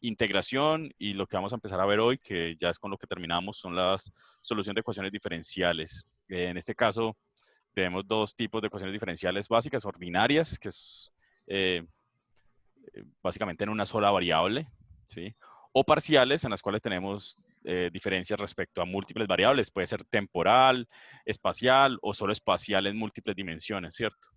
integración, y lo que vamos a empezar a ver hoy, que ya es con lo que terminamos, son las soluciones de ecuaciones diferenciales. En este caso, tenemos dos tipos de ecuaciones diferenciales básicas: ordinarias, que es básicamente en una sola variable, ¿sí? O parciales, en las cuales tenemos diferencias respecto a múltiples variables. Puede ser temporal, espacial o solo espacial en múltiples dimensiones, ¿cierto?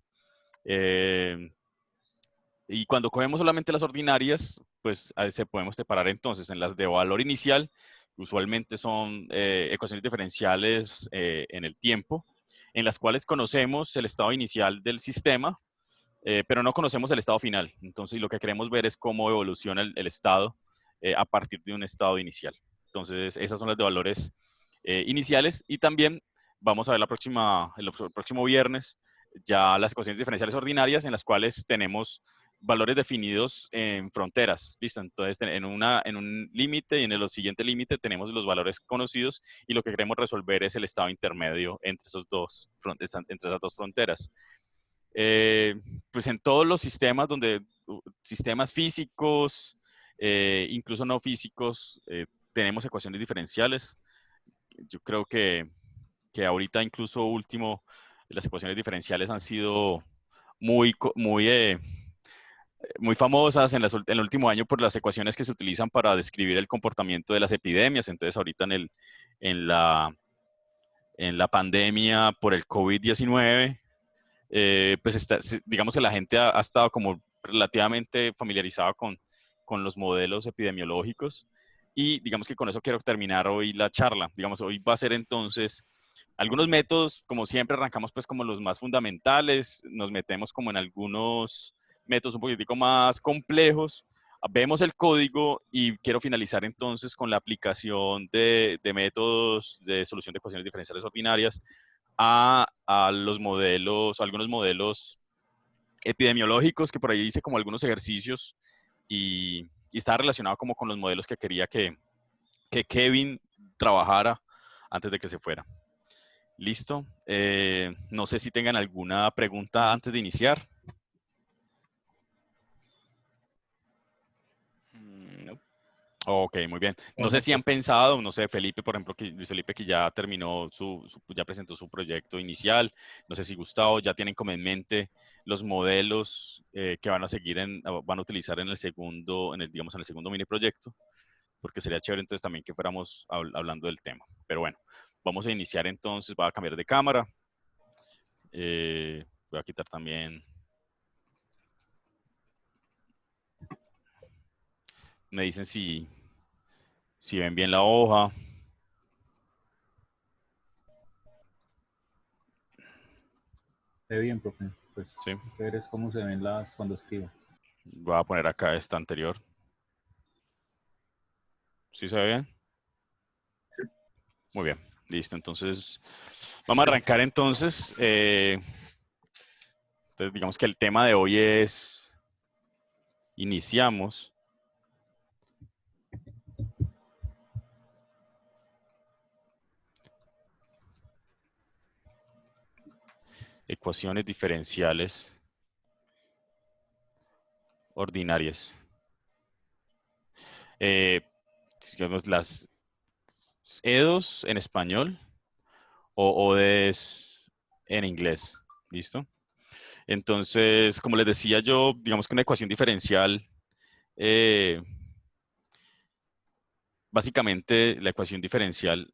Y cuando cogemos solamente las ordinarias, pues se podemos separar entonces en las de valor inicial, que usualmente son ecuaciones diferenciales en el tiempo, en las cuales conocemos el estado inicial del sistema, pero no conocemos el estado final. Entonces, lo que queremos ver es cómo evoluciona el estado a partir de un estado inicial. Entonces, esas son las de valores iniciales. Y también vamos a ver el próximo viernes ya las ecuaciones diferenciales ordinarias, en las cuales tenemos valores definidos en fronteras, ¿listo? Entonces, en un límite y en el siguiente límite tenemos los valores conocidos, y lo que queremos resolver es el estado intermedio entre esas dos fronteras. Eh, pues en todos los sistemas sistemas físicos, incluso no físicos, tenemos ecuaciones diferenciales. Yo creo que ahorita incluso último, las ecuaciones diferenciales han sido muy famosas en el último año por las ecuaciones que se utilizan para describir el comportamiento de las epidemias. Entonces, ahorita en la, en la pandemia por el COVID-19, pues digamos que la gente ha estado como relativamente familiarizada con los modelos epidemiológicos, y digamos que con eso quiero terminar hoy la charla. Digamos, hoy va a ser entonces algunos métodos. Como siempre, arrancamos pues como los más fundamentales, nos metemos como en algunos métodos un poquitico más complejos, vemos el código, y quiero finalizar entonces con la aplicación de métodos de solución de ecuaciones diferenciales ordinarias a los modelos, a algunos modelos epidemiológicos, que por ahí hice como algunos ejercicios, y está relacionado como con los modelos que quería que Kevin trabajara antes de que se fuera. Listo. No sé si tengan alguna pregunta antes de iniciar. No. Ok, muy bien. No sé si han pensado, no sé, Felipe, por ejemplo, Luis Felipe, que ya terminó ya presentó su proyecto inicial. No sé si Gustavo ya tienen como en mente los modelos que van a van a utilizar en el segundo, digamos, en el segundo mini proyecto, porque sería chévere entonces también que fuéramos hablando del tema. Pero bueno, vamos a iniciar entonces. Voy a cambiar de cámara. Voy a quitar también. Me dicen si ven bien la hoja. Se ve bien, profe. Pues Sí. ver es cómo se ven cuando escribo. Voy a poner acá esta anterior. ¿Sí se ve bien? Muy bien, listo. Entonces, vamos a arrancar entonces. Entonces, digamos que el tema de hoy es, iniciamos ecuaciones diferenciales ordinarias. Digamos, las EDOs en español o ODEs en inglés. ¿Listo? Entonces, como les decía yo, digamos que una ecuación diferencial, básicamente la ecuación diferencial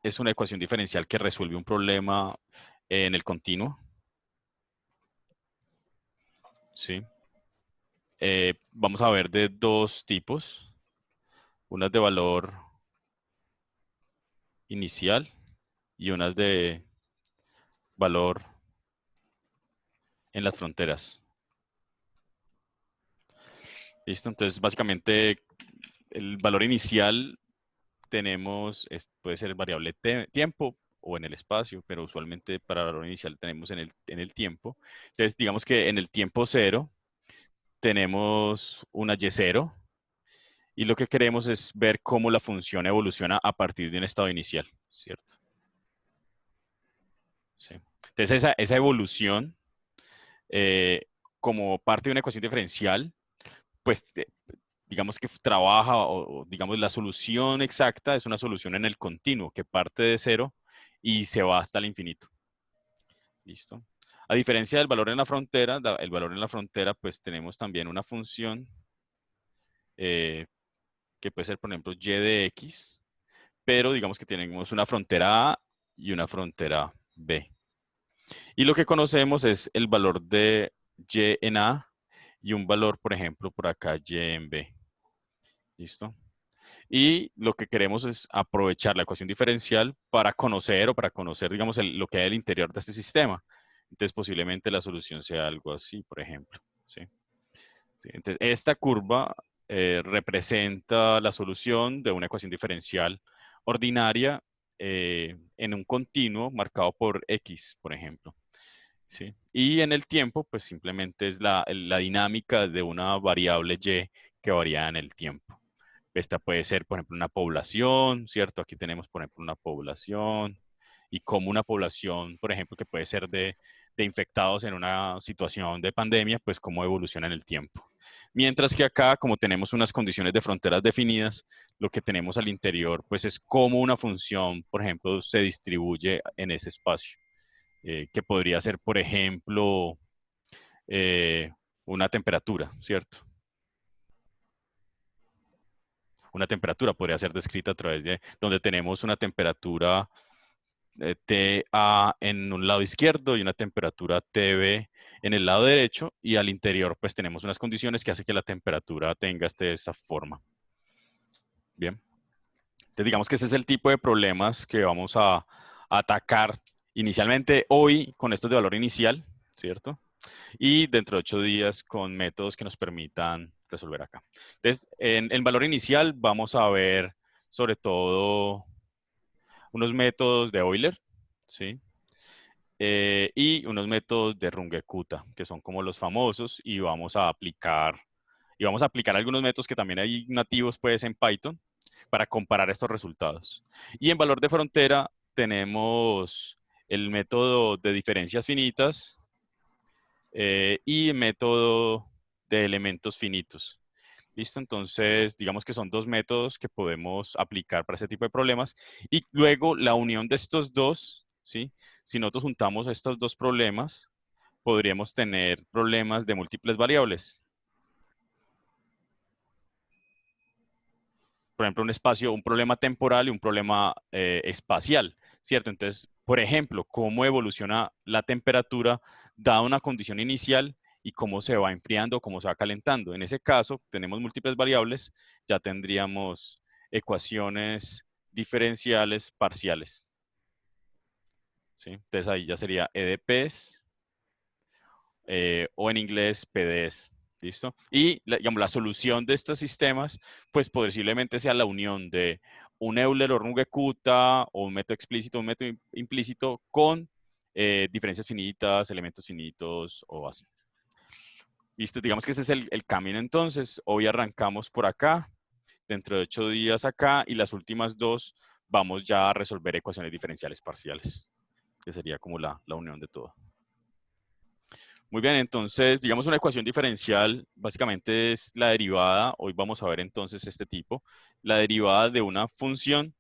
es una ecuación diferencial que resuelve un problema en el continuo. ¿Sí? Vamos a ver de dos tipos. Unas de valor inicial y unas de valor en las fronteras. ¿Listo? Entonces, básicamente, el valor inicial puede ser variable tiempo o en el espacio, pero usualmente para el valor inicial tenemos en el tiempo. Entonces, digamos que en el tiempo cero tenemos una y0, y lo que queremos es ver cómo la función evoluciona a partir de un estado inicial, ¿cierto? Sí. Entonces, esa evolución, como parte de una ecuación diferencial, pues digamos que trabaja, o digamos la solución exacta es una solución en el continuo, que parte de cero y se va hasta el infinito. ¿Listo? A diferencia del valor en la frontera, el valor en la frontera, pues tenemos también una función que puede ser, por ejemplo, y de x, pero digamos que tenemos una frontera A y una frontera B. Y lo que conocemos es el valor de y en A y un valor, por ejemplo, por acá y en B. ¿Listo? Y lo que queremos es aprovechar la ecuación diferencial para conocer digamos, lo que hay al interior de este sistema. Entonces, posiblemente la solución sea algo así, por ejemplo. ¿Sí? ¿Sí? Entonces, esta curva representa la solución de una ecuación diferencial ordinaria en un continuo marcado por x, por ejemplo. ¿Sí? Y en el tiempo, pues simplemente es la dinámica de una variable y que varía en el tiempo. Esta puede ser, por ejemplo, una población, ¿cierto? Aquí tenemos, por ejemplo, una población y como una población, por ejemplo, que puede ser de infectados en una situación de pandemia, pues cómo evoluciona en el tiempo. Mientras que acá, como tenemos unas condiciones de fronteras definidas, lo que tenemos al interior, pues es cómo una función, por ejemplo, se distribuye en ese espacio, que podría ser, por ejemplo, eh, una temperatura, ¿cierto? Una temperatura podría ser descrita a través de donde tenemos una temperatura TA en un lado izquierdo y una temperatura TB en el lado derecho, y al interior pues tenemos unas condiciones que hacen que la temperatura tenga esta forma. Bien. Entonces digamos que ese es el tipo de problemas que vamos a atacar inicialmente hoy con estos de valor inicial, ¿cierto? Y dentro de 8 días con métodos que nos permitan resolver acá. Entonces, en valor inicial vamos a ver sobre todo unos métodos de Euler, ¿sí? Y unos métodos de Runge-Kutta, que son como los famosos, y vamos a aplicar algunos métodos que también hay nativos pues en Python para comparar estos resultados. Y en valor de frontera tenemos el método de diferencias finitas y el método de elementos finitos. ¿Listo? Entonces, digamos que son dos métodos que podemos aplicar para ese tipo de problemas. Y luego la unión de estos dos, ¿sí? Si nosotros juntamos estos dos problemas, podríamos tener problemas de múltiples variables. Por ejemplo, un problema temporal y un problema espacial, ¿cierto? Entonces, por ejemplo, cómo evoluciona la temperatura dada una condición inicial y cómo se va enfriando, cómo se va calentando. En ese caso, tenemos múltiples variables, ya tendríamos ecuaciones diferenciales parciales, ¿sí? Entonces ahí ya sería EDPs o en inglés PDEs. ¿Listo? Y digamos, la solución de estos sistemas, pues posiblemente sea la unión de un Euler o Runge-Kutta o un método explícito, un método implícito con diferencias finitas, elementos finitos o así. Listo, digamos que ese es el camino entonces. Hoy arrancamos por acá, dentro de 8 días acá, y las últimas dos vamos ya a resolver ecuaciones diferenciales parciales, que sería como la unión de todo. Muy bien, entonces, digamos una ecuación diferencial, básicamente es la derivada, hoy vamos a ver entonces este tipo, la derivada de una función.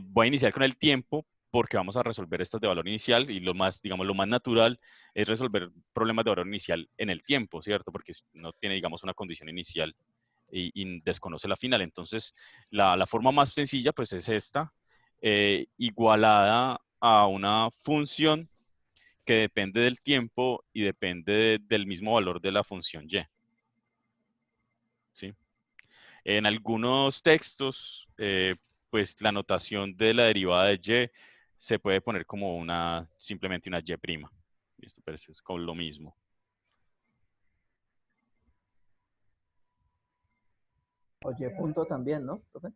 Voy a iniciar con el tiempo porque vamos a resolver estas de valor inicial y lo más, digamos, lo más natural es resolver problemas de valor inicial en el tiempo, ¿cierto? Porque no tiene, digamos, una condición inicial y desconoce la final. Entonces, la forma más sencilla, pues, es esta, igualada a una función que depende del tiempo y depende del mismo valor de la función y. ¿Sí? En algunos textos, pues la notación de la derivada de y se puede poner como simplemente una y'. ¿Listo? Pero es con lo mismo. O Y punto también, ¿no, profe?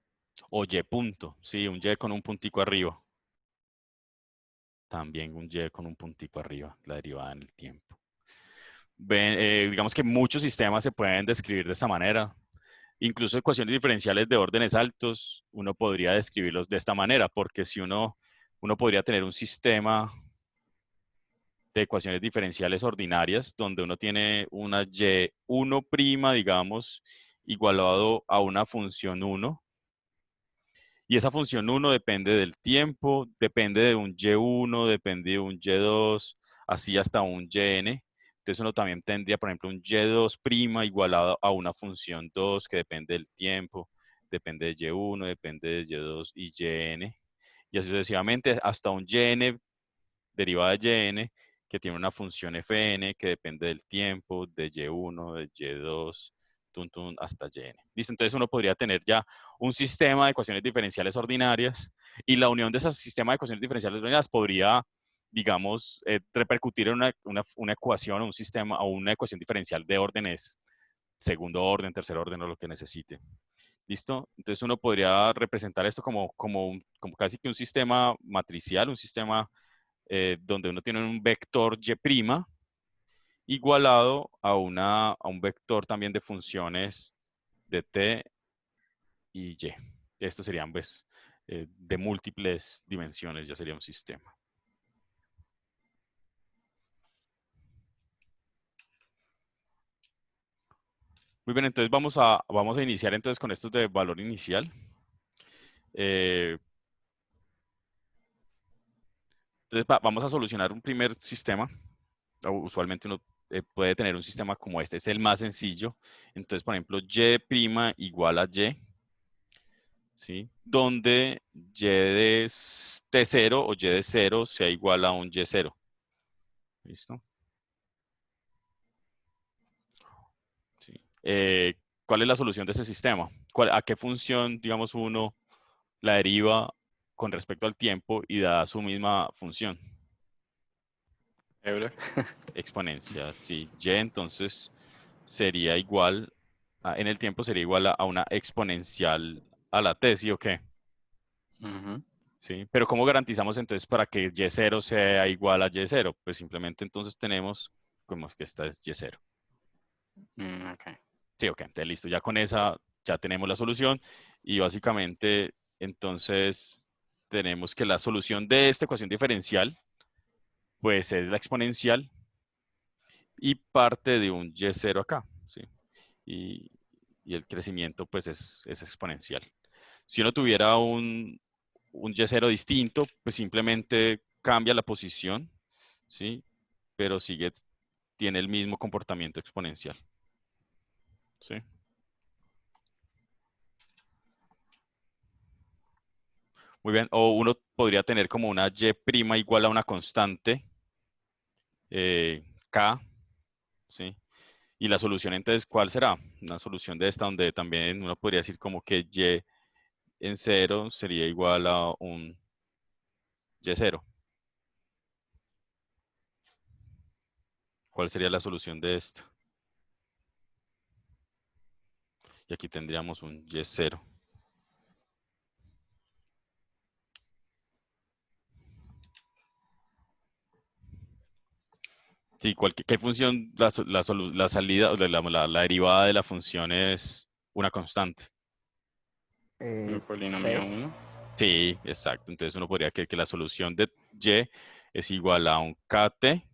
O y punto, sí, un y con un puntico arriba. También un y con un puntico arriba, la derivada en el tiempo. Digamos que muchos sistemas se pueden describir de esta manera. Incluso ecuaciones diferenciales de órdenes altos, uno podría describirlos de esta manera, porque si uno podría tener un sistema de ecuaciones diferenciales ordinarias donde uno tiene una y1', digamos, igualado a una función 1. Y esa función 1 depende del tiempo, depende de un y1, depende de un y2, así hasta un yn. Entonces uno también tendría, por ejemplo, un y2' igualado a una función 2 que depende del tiempo, depende de y1, depende de y2 y yn. Y así sucesivamente hasta un yn derivada de yn que tiene una función fn que depende del tiempo, de y1, de y2, hasta yn. ¿Listo? Entonces uno podría tener ya un sistema de ecuaciones diferenciales ordinarias y la unión de ese sistema de ecuaciones diferenciales ordinarias podría, digamos, repercutir en una ecuación o un sistema o una ecuación diferencial de órdenes segundo orden, tercer orden o lo que necesite. ¿Listo? Entonces uno podría representar esto como casi que un sistema matricial, un sistema donde uno tiene un vector y' igualado a un vector también de funciones de t y y. Estos serían pues de múltiples dimensiones, ya sería un sistema. Muy bien, entonces vamos a iniciar entonces con estos de valor inicial. Entonces vamos a solucionar un primer sistema. Usualmente uno puede tener un sistema como este, es el más sencillo. Entonces, por ejemplo, y' igual a y, ¿sí? Donde y de t0 o y de 0 sea igual a un y0. ¿Listo? Sí. ¿Cuál es la solución de ese sistema? ¿A qué función, digamos, uno la deriva con respecto al tiempo y da su misma función? Euler. Exponencial, sí. Y entonces sería igual, en el tiempo sería igual a una exponencial a la t, ¿sí o qué? Sí, pero ¿cómo garantizamos entonces para que y0 sea igual a y0? Pues simplemente entonces tenemos como que esta es y0. Okay. Sí, ok, entonces listo. Ya con esa ya tenemos la solución y básicamente entonces tenemos que la solución de esta ecuación diferencial pues es la exponencial y parte de un y0 acá, ¿sí? Y el crecimiento pues es exponencial. Si uno tuviera un y0 distinto, pues simplemente cambia la posición, ¿sí? Pero tiene el mismo comportamiento exponencial. ¿Sí? Muy bien, o uno podría tener como una y' igual a una constante, k, ¿sí? Y la solución entonces, ¿cuál será? Una solución de esta donde también uno podría decir como que y en 0 sería igual a un y0. ¿Cuál sería la solución de esto? Y aquí tendríamos un y0. Sí, ¿qué función, la salida, o la derivada de la función es una constante? Un T, polinomio 1. Sí, exacto. Entonces uno podría creer que la solución de y es igual a un kt.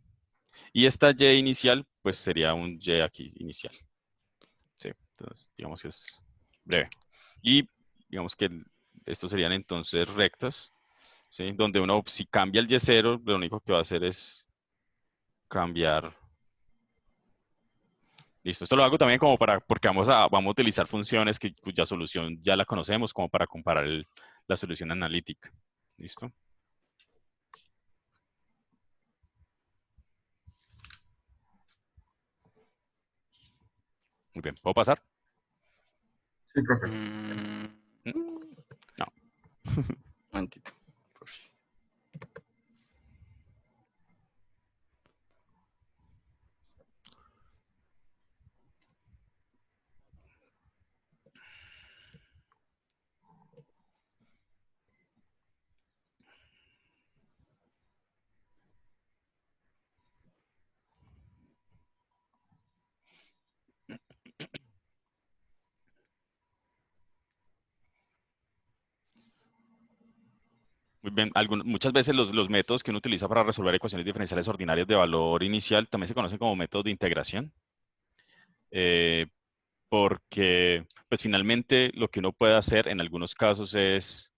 Y esta y inicial, pues sería un y aquí inicial. Sí, entonces digamos que es breve. Y digamos que estos serían entonces rectas, ¿sí? Donde uno, si cambia el y0, lo único que va a hacer es cambiar. Listo, esto lo hago también como porque vamos a utilizar funciones cuya solución ya la conocemos, como para comparar la solución analítica. ¿Listo? Muy bien, ¿puedo pasar? Sí, profe. No. Momentito. Muy bien, muchas veces los métodos que uno utiliza para resolver ecuaciones diferenciales ordinarias de valor inicial también se conocen como métodos de integración. porque pues finalmente lo que uno puede hacer en algunos casos es,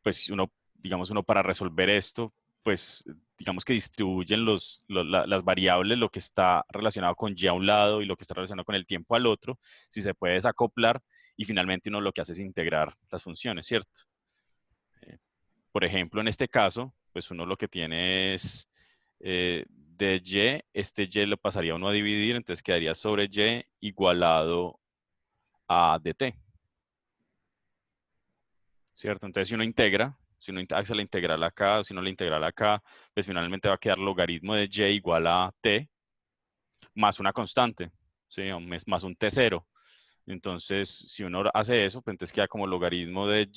pues digamos, uno para resolver esto, pues digamos que distribuyen las variables, lo que está relacionado con y a un lado y lo que está relacionado con el tiempo al otro, si se puede desacoplar, y finalmente uno lo que hace es integrar las funciones, ¿cierto? Por ejemplo, en este caso, pues uno lo que tiene es de y, este y lo pasaría uno a dividir, entonces quedaría sobre y igualado a dt, ¿cierto? Entonces si uno integra, si uno hace la integral acá, o si uno la integral acá, pues finalmente va a quedar logaritmo de y igual a t más una constante, ¿sí? Más un t0. Entonces, si uno hace eso, pues entonces queda como logaritmo de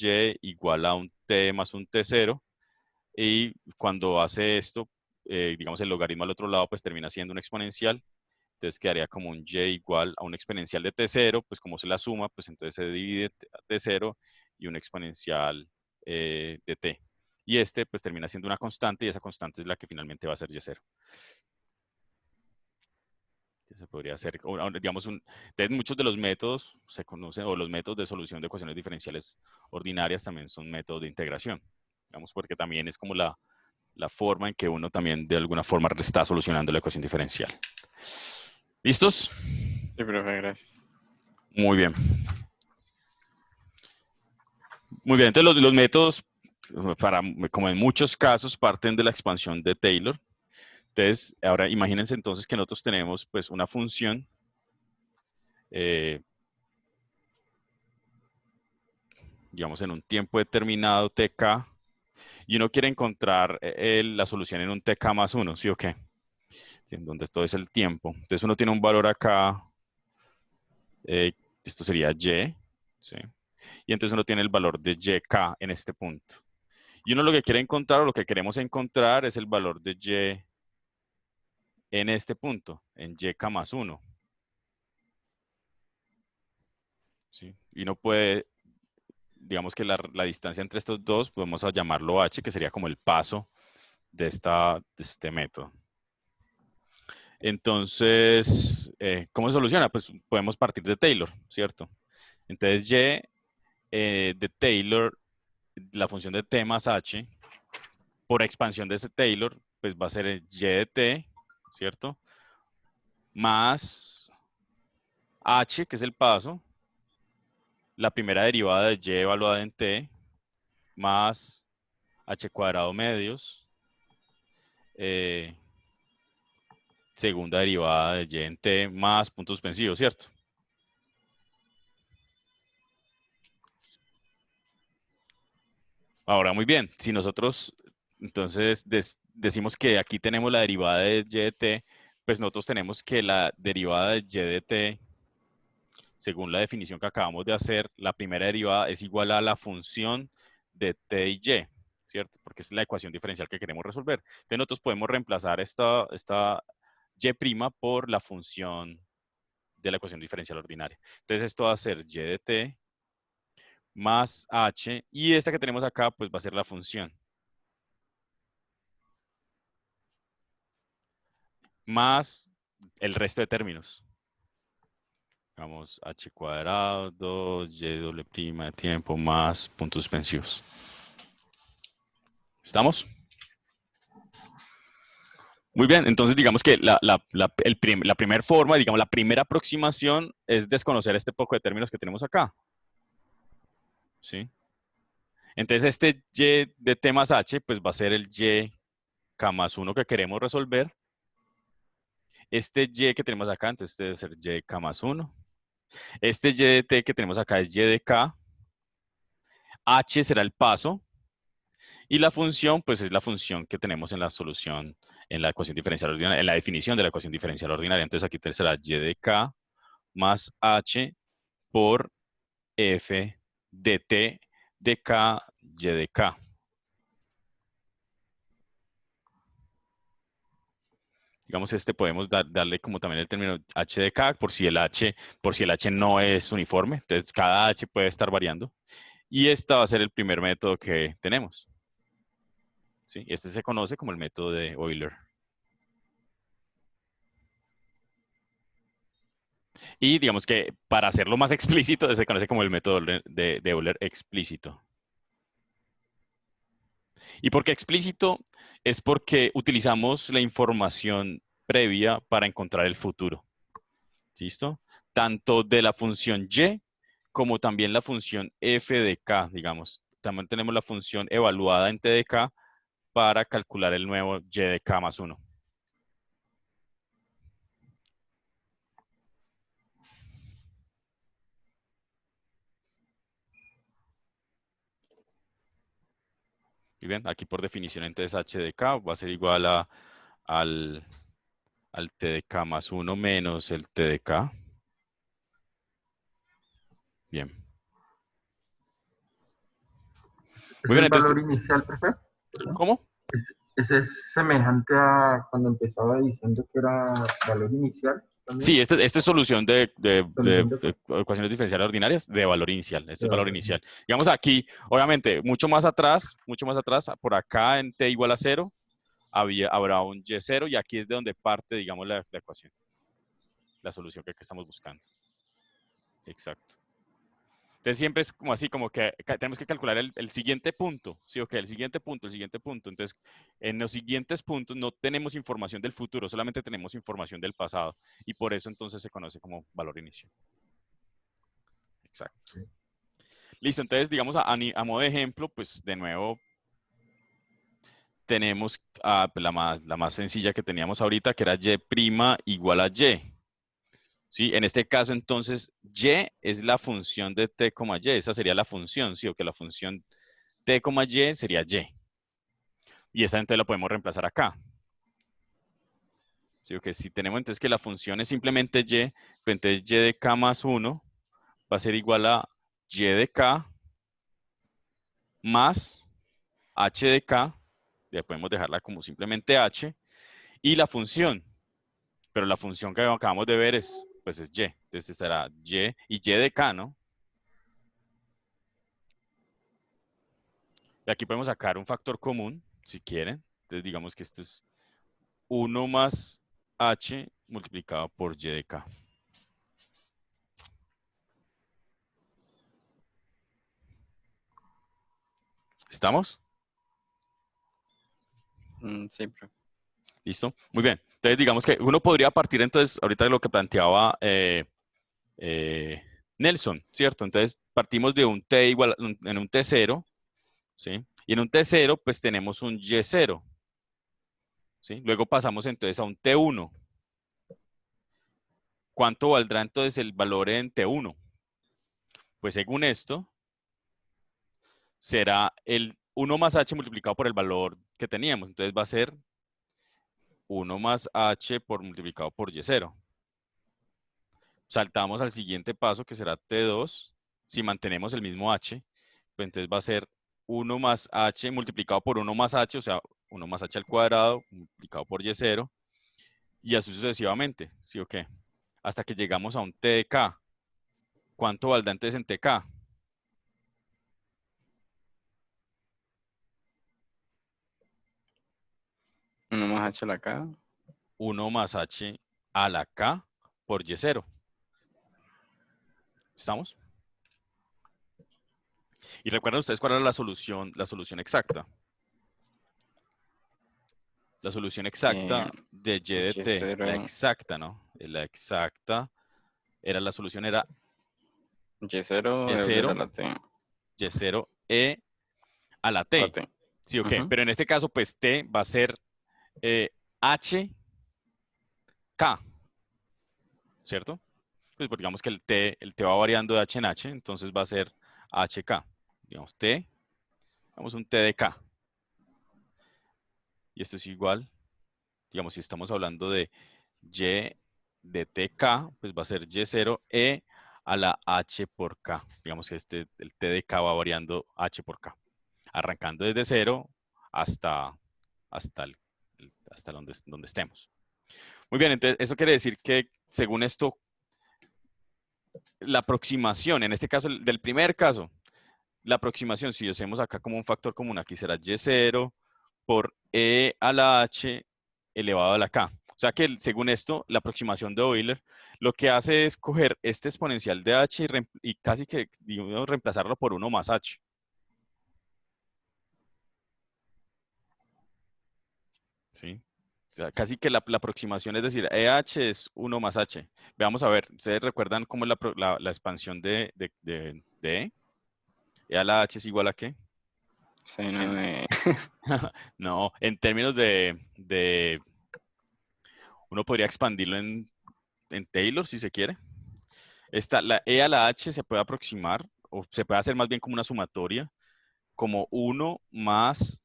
y igual a un t más un t0. Y cuando hace esto, digamos el logaritmo al otro lado, pues termina siendo un exponencial. Entonces quedaría como un y igual a un exponencial de t0, pues como se la suma, pues entonces se divide a t0 y un exponencial de t. Y este pues termina siendo una constante y esa constante es la que finalmente va a ser y0. Se podría hacer, digamos, entonces muchos de los métodos se conocen, o los métodos de solución de ecuaciones diferenciales ordinarias también son métodos de integración, digamos, porque también es como la forma en que uno también de alguna forma está solucionando la ecuación diferencial. ¿Listos? Sí, profe, gracias. Muy bien. Muy bien, entonces los métodos, como en muchos casos, parten de la expansión de Taylor. Entonces, ahora imagínense entonces que nosotros tenemos pues una función digamos en un tiempo determinado tk, y uno quiere encontrar la solución en un tk más 1, ¿sí o qué? En donde todo es el tiempo. Entonces uno tiene un valor acá, esto sería y, ¿sí? Y entonces uno tiene el valor de yk en este punto. Y uno lo que quiere encontrar, o lo que queremos encontrar, es el valor de y en este punto, en yk más 1. ¿Sí? Y uno puede, digamos que la distancia entre estos dos, podemos llamarlo h, que sería como el paso de este método. Entonces, ¿cómo se soluciona? Pues podemos partir de Taylor, ¿cierto? Entonces, y de Taylor, la función de t más h, por expansión de ese Taylor, pues va a ser el y de t, ¿cierto? Más h, que es el paso, la primera derivada de y evaluada en t, más h cuadrado medios, segunda derivada de y en t, más puntos suspensivos, ¿cierto? Ahora, muy bien, si nosotros entonces decimos que aquí tenemos la derivada de y de t, pues nosotros tenemos que la derivada de y de t, según la definición que acabamos de hacer, la primera derivada es igual a la función de t y y, ¿cierto? Porque es la ecuación diferencial que queremos resolver. Entonces nosotros podemos reemplazar esta y' por la función de la ecuación diferencial ordinaria. Entonces esto va a ser y de t más h, y esta que tenemos acá pues va a ser la función. Más el resto de términos. Vamos, h cuadrado, 2y doble prima de tiempo más puntos suspensivos. ¿Estamos? Muy bien, entonces digamos que la primera forma, digamos, la primera aproximación es desconocer este poco de términos que tenemos acá. ¿Sí? Entonces este y de t más h, pues va a ser el y k más 1 que queremos resolver. Este y que tenemos acá, entonces debe ser y k más 1. Este y de t que tenemos acá es y de k. H será el paso. Y la función, pues es la función que tenemos en la solución, en la ecuación diferencial ordinaria, en la definición de la ecuación diferencial ordinaria. Entonces aquí será y de k más h por f de t de k y de k. Digamos, podemos darle como también el término h de k por si el h no es uniforme. Entonces cada h puede estar variando. Y este va a ser el primer método que tenemos. ¿Sí? Este se conoce como el método de Euler. Y digamos que para hacerlo más explícito, se conoce como el método de Euler explícito. ¿Y por qué explícito? Es porque utilizamos la información previa para encontrar el futuro. ¿Listo? Tanto de la función y como también la función f de k, digamos. También tenemos la función evaluada en t de k para calcular el nuevo y de k más 1. Y bien, aquí por definición entonces h de k va a ser igual al t de k más 1 menos el t de k. Bien. ¿Ese Muy es bien, el entonces, valor inicial, profe? ¿cómo? Ese es semejante a cuando empezaba diciendo que era valor inicial también. Sí, este es solución Solución de de ecuaciones diferenciales ordinarias de valor inicial. Este es valor valor inicial. Digamos aquí, obviamente, mucho más atrás, por acá en t igual a 0, habrá un y0 y aquí es de donde parte, digamos, la ecuación, la solución que estamos buscando. Exacto. Entonces siempre es como así, como que tenemos que calcular el siguiente punto, ¿sí? Ok, el siguiente punto, el siguiente punto. Entonces, en los siguientes puntos no tenemos información del futuro, solamente tenemos información del pasado. Y por eso entonces se conoce como valor inicial. Exacto. Listo, entonces digamos a modo de ejemplo, pues de nuevo tenemos pues, la más sencilla que teníamos ahorita, que era y igual a y. ¿Sí? En este caso, entonces, y es la función de t, y. Esa sería la función, ¿sí? O que la función t, y sería y. Y esta entonces la podemos reemplazar acá. ¿Sí? O que si tenemos entonces que la función es simplemente y, pues entonces y de k más 1 va a ser igual a y de k más h de k. Ya podemos dejarla como simplemente h. Y la función. Pero la función que acabamos de ver es, pues es y. Entonces será y de k, ¿no? Y aquí podemos sacar un factor común, si quieren. Entonces digamos que esto es 1 más h multiplicado por y de k. ¿Estamos? Sí, profe. ¿Listo? Muy bien. Entonces digamos que uno podría partir entonces ahorita de lo que planteaba Nelson, ¿cierto? Entonces partimos de un t igual, en un t0, ¿sí? Y en un t0 pues tenemos un y0, ¿sí? Luego pasamos entonces a un t1. ¿Cuánto valdrá entonces el valor en t1? Pues según esto, será el 1 más h multiplicado por el valor que teníamos. Entonces va a ser 1 más h multiplicado por y0. Saltamos al siguiente paso que será t2. Si mantenemos el mismo h, pues entonces va a ser 1 más h multiplicado por 1 más h, o sea, 1 más h al cuadrado multiplicado por y0. Y así sucesivamente, ¿sí o qué? Hasta que llegamos a un t de k. ¿Cuánto valdrá entonces en tk? 1 más h a la k. 1 más h a la k por y0. ¿Estamos? Y recuerden ustedes cuál era la solución exacta. La solución exacta de y de t, la Y0, exacta, ¿no? La exacta era la solución era Y0 Euler a E0, la t. Y0, E a la A la T. t. Sí, ok. Ujú. Pero en este caso, pues T va a ser H, K, ¿cierto? Pues porque digamos que el T va variando de H en H, entonces va a ser HK. Digamos T, vamos un T de K. Y esto es igual, digamos, si estamos hablando de Y de TK, pues va a ser Y0 E a la H por K. Digamos que el T de K va variando H por K. Arrancando desde 0 hasta, hasta donde estemos. Muy bien, entonces eso quiere decir que según esto, la aproximación, en este caso, del primer caso, la aproximación, si hacemos acá como un factor común, aquí será Y0 por E a la H elevado a la K. O sea que según esto, la aproximación de Euler lo que hace es coger este exponencial de h y casi que digamos, reemplazarlo por 1 más h. ¿Sí? O sea, casi que la aproximación es decir, EH es 1 más h. Veamos a ver, ¿ustedes recuerdan cómo es la expansión de E? ¿E a la h es igual a qué? Sí, no, No, en términos uno podría expandirlo en Taylor, si se quiere. La E a la H se puede aproximar, o se puede hacer más bien como una sumatoria, como 1 más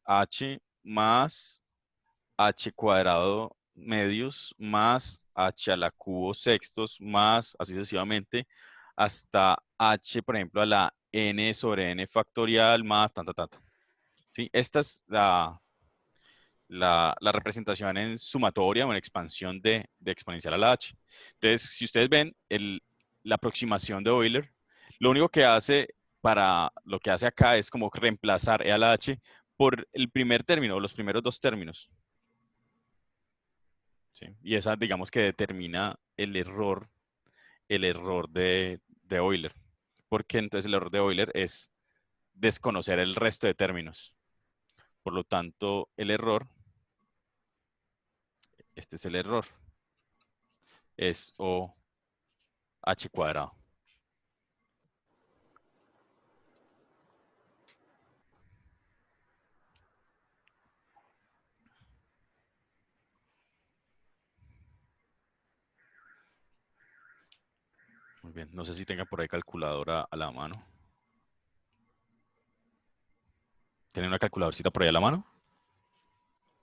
H cuadrado medios, más H a la cubo sextos, más así sucesivamente, hasta H, por ejemplo, a la N sobre N factorial, más tanta, tanta. ¿Sí? Esta es la representación en sumatoria o en expansión de exponencial a la h. Entonces, si ustedes ven la aproximación de Euler, lo único que hace lo que hace acá es como reemplazar e a la h por el primer término o los primeros dos términos. ¿Sí? Y esa, digamos que determina el error de Euler. Porque entonces el error de Euler es desconocer el resto de términos. Por lo tanto, el error, este es el error, es OH cuadrado. Muy bien, no sé si tenga por ahí calculadora a la mano. ¿Tiene una calculadorcita por ahí a la mano?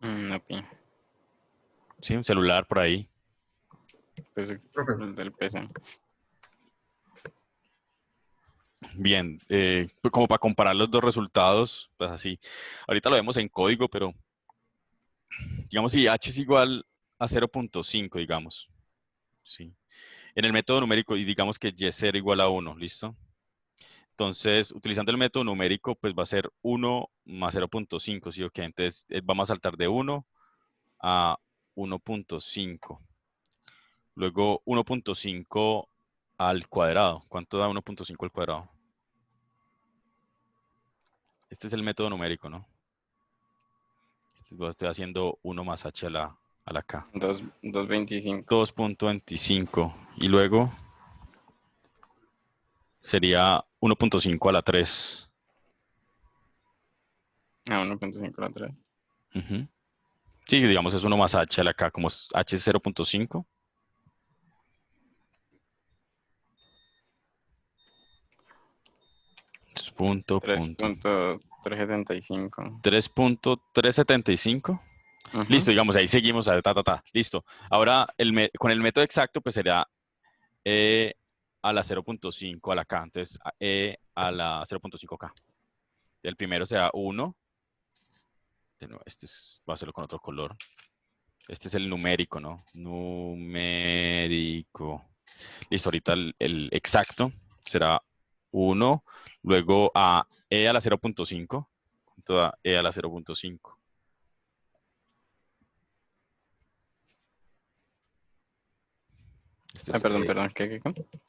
no, Sí, un celular por ahí. pues Profe, el del PC. Bien, pues como para comparar los dos resultados, pues así. Ahorita lo vemos en código, pero digamos si h es igual a 0.5, digamos. Sí. En el método numérico, y digamos que y0 igual a 1, ¿listo? Entonces, utilizando el método numérico, pues va a ser 1 más 0.5, ¿sí? Ok, entonces vamos a saltar de 1 a 1.5. Luego 1.5 al cuadrado. ¿Cuánto da 1.5 al cuadrado? Este es el método numérico, ¿no? Estoy haciendo 1 más h a la k. 2.25. 2.25. Y luego sería 1.5 a la 3. 1.5 la 3. Ujú. Sí, digamos es 1 más h a la k, como h es 0.5. 3.375. 3.375. Listo, digamos, ahí seguimos, listo. Ahora, con el método exacto, pues sería E a la 0.5 a la K. Entonces, E a la 0.5K. El primero será 1. Voy a hacerlo con otro color. Este es el numérico, ¿no? Numérico. Listo, ahorita el exacto será 1. Luego a E a la 0.5. ¿Cuánto da E a la 0.5? Este es Perdón, E. perdón. ¿Qué?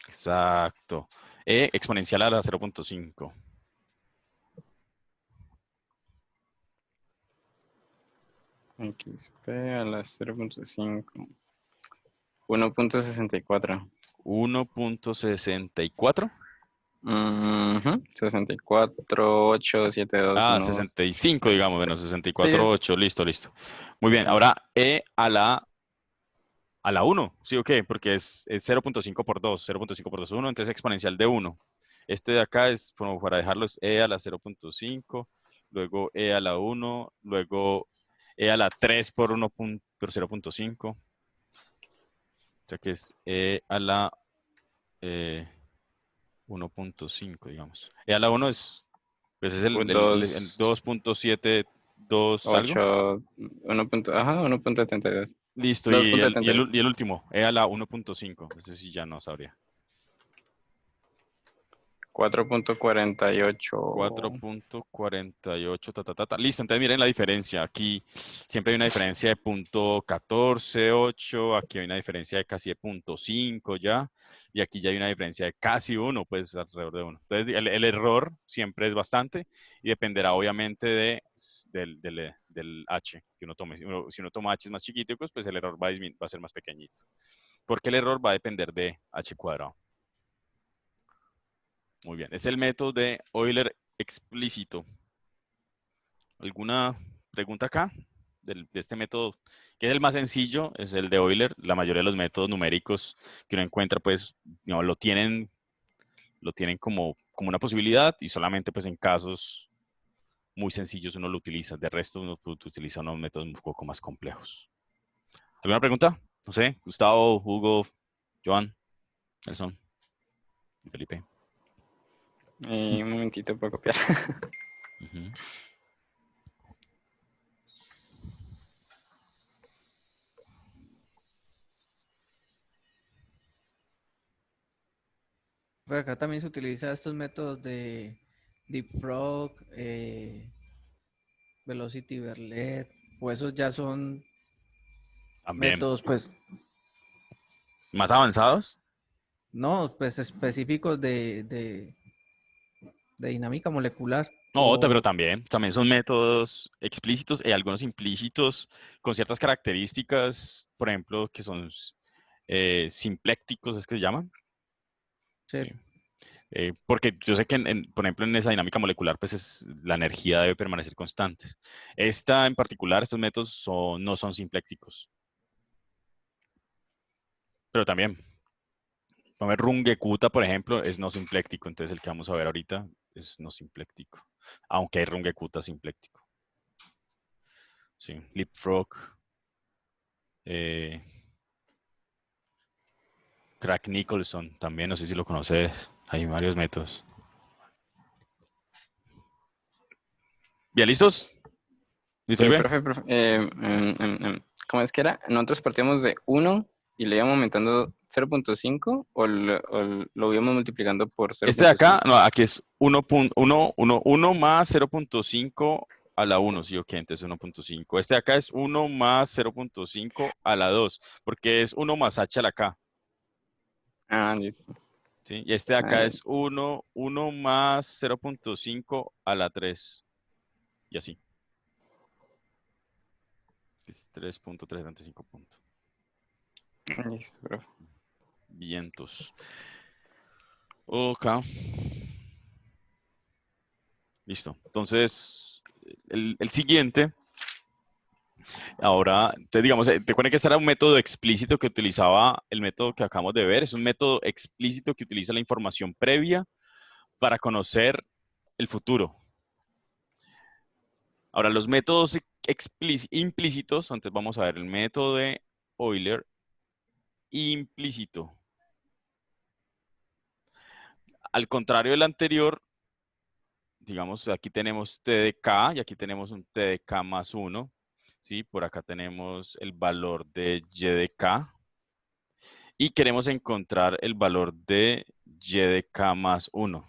Exacto. E exponencial a la 0.5. XP a la 0.5. 1.64. 1.64. 64.872. Ah, 65, digamos, bueno, Sí, 64.8, listo, listo. Muy bien, ahora E a la 1, ¿sí o qué? Porque es 0.5 por 2, 0.5 por 2, 1, entonces exponencial de 1. Este de acá es, como para dejarlo, es E a la 0.5, luego E a la 1, luego E a la 3 por 0.5. O sea que es E a la 1.5, digamos. E a la 1 es, pues es el 2.72 algo. 8, 1.72. Listo, y el último, E a la 1.5. Ese sí ya no sabría. 4.48. 4.48, ta, ta, ta, ta. Listo, entonces miren la diferencia. Aquí siempre hay una diferencia de .148, aquí hay una diferencia de casi de .5 ya, y aquí ya hay una diferencia de casi 1, pues alrededor de 1. Entonces el error siempre es bastante y dependerá obviamente del H que uno tome. Si uno toma H más chiquiticos, pues el error va a ser más pequeñito. Porque el error va a depender de H cuadrado. Muy bien, es el método de Euler explícito. ¿Alguna pregunta acá de este método? Que es el más sencillo, es el de Euler. La mayoría de los métodos numéricos que uno encuentra, pues, no, lo tienen como una posibilidad y solamente pues en casos muy sencillos uno lo utiliza. De resto uno utiliza unos métodos un poco más complejos. ¿Alguna pregunta? No sé, Gustavo, Hugo, Joan, Nelson, Felipe. Un momentito para copiar. Ujú. Pero acá también se utiliza estos métodos de leapfrog, velocity verlet, o esos ya son También. métodos, pues, ¿Más avanzados? no, pues específicos de dinámica molecular. No, pero O, también son métodos explícitos y algunos implícitos con ciertas características, por ejemplo, que son simplécticos, es que se llaman. sí, Sí. Porque yo sé que, por ejemplo, en esa dinámica molecular, pues la energía debe permanecer constante. Esta en particular, estos métodos no son simplécticos. Pero también, poner Runge-Kutta, por ejemplo, es no simpléctico. Entonces, el que vamos a ver ahorita es no simpléctico. Aunque hay Runge-Kutta simpléctico. Sí, Leapfrog. Eh, Craig Nicholson, también, no sé si lo conoces. Hay varios métodos. ¿Bien listos? ¿Listo, Felipe? Profe, ¿cómo es que era? Nosotros partíamos de 1 y le íbamos aumentando 0.5 o lo íbamos multiplicando por Este de acá, 0.5. no, aquí es 1 más 0.5 a la 1, sí, ok, entonces 1.5. Este de acá es 1 más 0.5 a la 2, porque es 1 más h a la k, Ah, listo. ¿sí? Y este de Ah, acá ya. es 1 más 0.5 a la 3, y así. Es 3.325 puntos. Listo, profe. Vientos. Ok. Listo. Entonces, el siguiente, ahora, te digamos, te acuerdas que este era un método explícito que utilizaba el método que acabamos de ver. Es un método explícito que utiliza la información previa para conocer el futuro. Ahora, los métodos implícitos, entonces vamos a ver el método de Euler implícito. Al contrario del anterior, digamos, aquí tenemos T de K y aquí tenemos un T de K más 1. ¿Sí? Por acá tenemos el valor de Y de K. Y queremos encontrar el valor de Y de K más 1.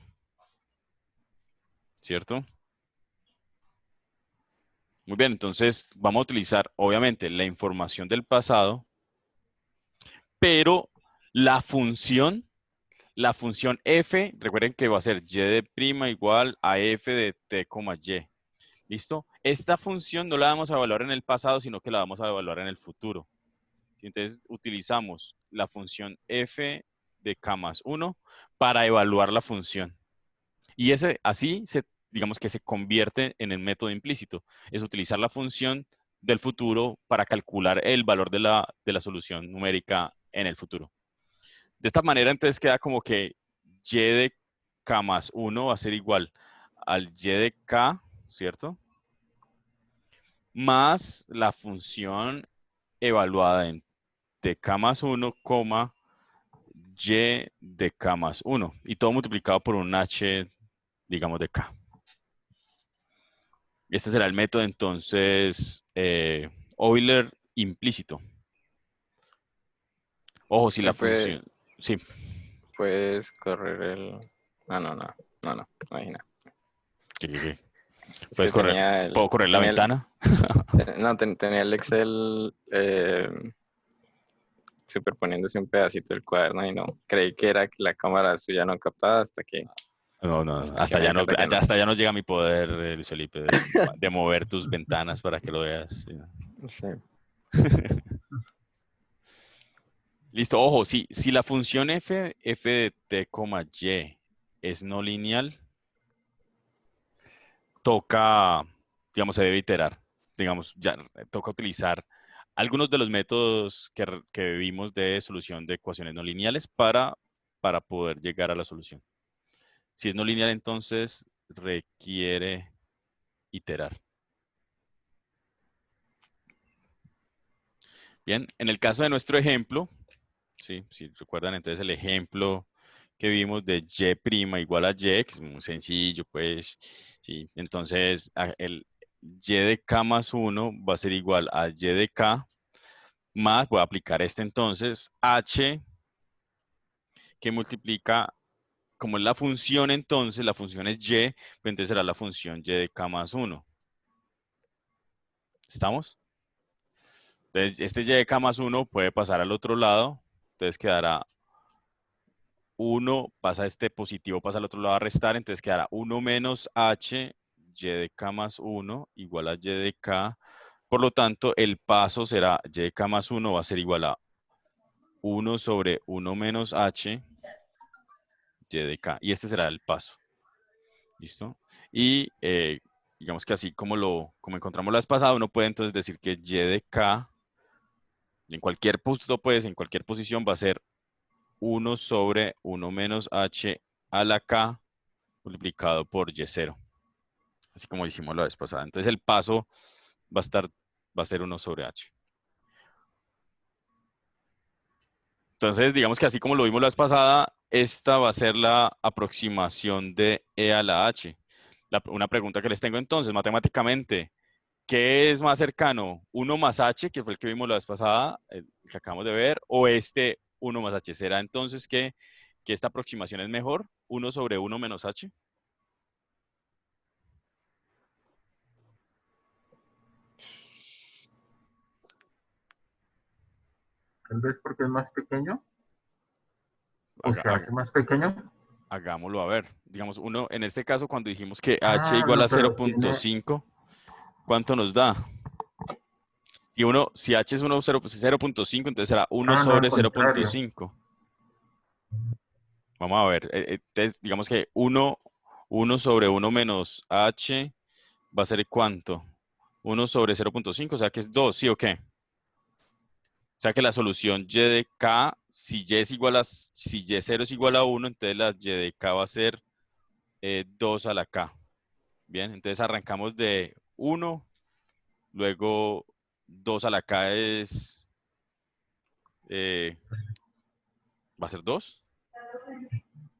¿Cierto? Muy bien, entonces vamos a utilizar, obviamente, la información del pasado, pero la función f, recuerden que va a ser y de prima igual a f de t, y. ¿Listo? Esta función no la vamos a evaluar en el pasado, sino que la vamos a evaluar en el futuro. Entonces utilizamos la función f de k más 1 para evaluar la función. Y digamos que se convierte en el método implícito. Es utilizar la función del futuro para calcular el valor de la solución numérica en el futuro. De esta manera, entonces queda como que y de k más 1 va a ser igual al y de k, ¿cierto? Más la función evaluada en tk más 1, y de k más 1. Y todo multiplicado por un h, digamos, de k. Este será el método, entonces, Euler implícito. Ojo, si la Puede, función... Sí, puedes correr el... imagina. ¿Qué? Es ¿Puedes que correr? ¿Puedo correr la tenía el- ventana? no, tenía el Excel superponiéndose un pedacito del cuaderno y no, creí que era que la cámara suya no captaba No, hasta que hasta me di ya no, cuenta que no. hasta ya no llega mi poder, Luis Felipe, de mover tus ventanas para que lo veas. Sí. Sí. Listo, ojo, si la función f de t, y es no lineal, toca, digamos, se debe iterar. Digamos, ya toca utilizar algunos de los métodos que vimos de solución de ecuaciones no lineales para poder llegar a la solución. Si es no lineal, entonces requiere iterar. Bien, en el caso de nuestro ejemplo, ¿sí? Si recuerdan entonces el ejemplo que vimos de y igual a y, que es muy sencillo, pues, ¿sí? Entonces, el y de k más 1 va a ser igual a y de k más, voy a aplicar este entonces, h que multiplica, como es la función entonces, la función es y, pues entonces será la función y de k más 1. ¿Estamos? Entonces, este y de k más 1 puede pasar al otro lado, entonces quedará 1, pasa este positivo, pasa al otro lado a restar, entonces quedará 1 menos h y de k más 1 igual a y de k. Por lo tanto, el paso será y de k más 1 va a ser igual a 1 sobre 1 menos h y de k. Y este será el paso. ¿Listo? Y digamos que así como encontramos la vez pasada, uno puede entonces decir que y de k en cualquier punto, pues en cualquier posición va a ser 1 sobre 1 menos h a la k multiplicado por y0. Así como hicimos la vez pasada. Entonces el paso va a ser 1 sobre h. Entonces, digamos que así como lo vimos la vez pasada, esta va a ser la aproximación de e a la h. Una pregunta que les tengo entonces, matemáticamente, ¿qué es más cercano? ¿1 más h, que fue el que vimos la vez pasada, el que acabamos de ver, o este 1 más h? ¿Será entonces que esta aproximación es mejor? ¿1 sobre 1 menos h? Tal vez porque es más pequeño o Haga- se haga- hace más pequeño. Hagámoslo a ver. Digamos, uno, en este caso, cuando dijimos que h Ah, igual a no, cero pero punto tiene, cinco, ¿cuánto nos da? Si h es 0.5, entonces será 1 no, sobre al cero punto contrario. cinco. Vamos a ver. Entonces, digamos que 1 sobre 1 menos h va a ser ¿cuánto? 1 sobre 0.5, o sea que es 2, ¿sí o qué? O sea que la solución y de k, si y0 es igual a 1, entonces la y de k va a ser 2 a la k. Bien, entonces arrancamos de 1, luego 2 a la k eh, va a ser 2,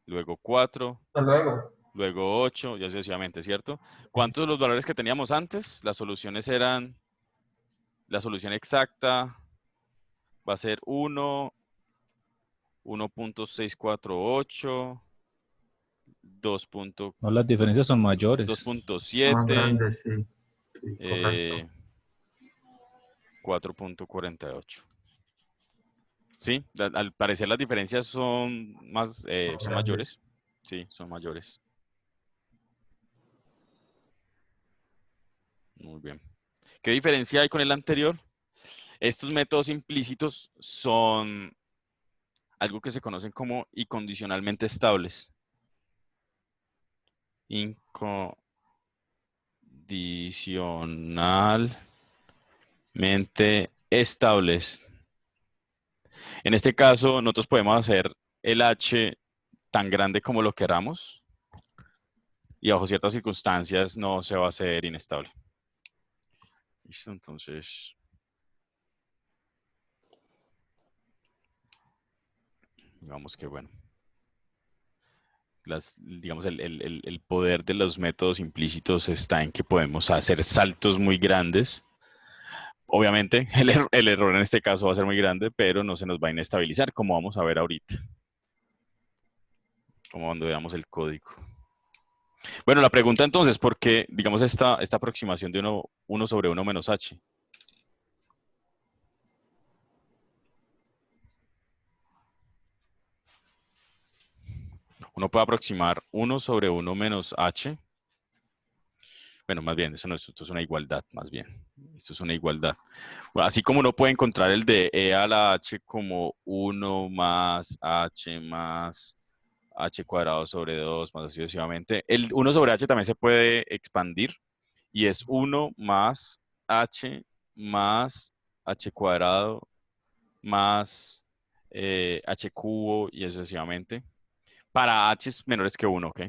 luego 4, Hasta luego. luego 8, y así sucesivamente, ¿cierto? ¿Cuántos de los valores que teníamos antes? Las soluciones eran, la solución exacta va a ser 1, 1.648, No, las diferencias son mayores. Más 2.7, grande, sí. Sí, correcto. 4.48. Sí, al parecer las diferencias Más son grande. mayores. Sí, son mayores. Muy bien. ¿Qué diferencia hay con el anterior? Estos métodos implícitos son algo que se conocen como incondicionalmente estables. Incondicionalmente estables. En este caso, nosotros podemos hacer el h tan grande como lo queramos y bajo ciertas circunstancias no se va a hacer inestable. Listo, entonces, digamos que bueno, digamos el poder de los métodos implícitos está en que podemos hacer saltos muy grandes. Obviamente, el error en este caso va a ser muy grande, pero no se nos va a inestabilizar, como vamos a ver ahorita. como cuando veamos el código. Bueno, la pregunta entonces, ¿por qué, digamos, esta aproximación de 1 sobre 1 menos h? Uno puede aproximar 1 sobre 1 menos h. Bueno, más bien, eso no es, esto es una igualdad, más bien. Esto es una igualdad. Bueno, así como uno puede encontrar el de e a la h como 1 más h cuadrado sobre 2, más así sucesivamente. El 1 sobre h también se puede expandir y es 1 más h cuadrado más h cubo y eso sucesivamente. Para h menores que 1, ¿ok?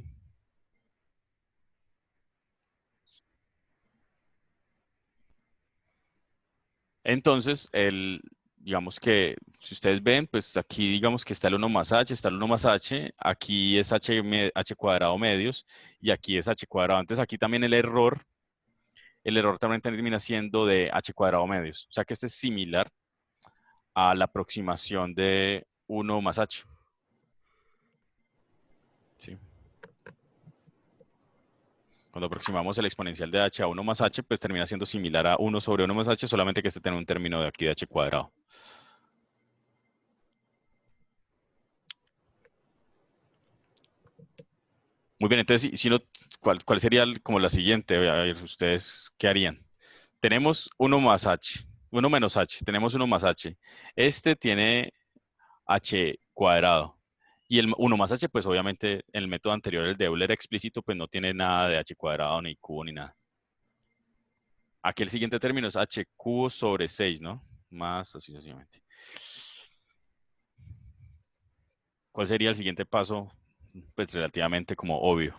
Entonces, digamos que, si ustedes ven, pues aquí digamos que está el 1 más h, está el 1 más h, aquí es h cuadrado medios y aquí es h cuadrado. Entonces aquí también el error también termina siendo de h cuadrado medios. O sea que este es similar a la aproximación de 1 más h. ¿Sí? Cuando aproximamos el exponencial de h a 1 más h, pues termina siendo similar a 1 sobre 1 más h, solamente que este tiene un término de aquí de h cuadrado. Muy bien, entonces, si no, ¿cuál sería como la siguiente? A ver, ¿ustedes qué harían? Tenemos 1 más h, 1 menos h, tenemos 1 más h. Este tiene h cuadrado. Y el 1 más h, pues obviamente en el método anterior, el de Euler explícito, pues no tiene nada de h cuadrado, ni cubo, ni nada. Aquí el siguiente término es h cubo sobre 6, ¿no? Más así sucesivamente. ¿Cuál sería el siguiente paso? Pues relativamente como obvio.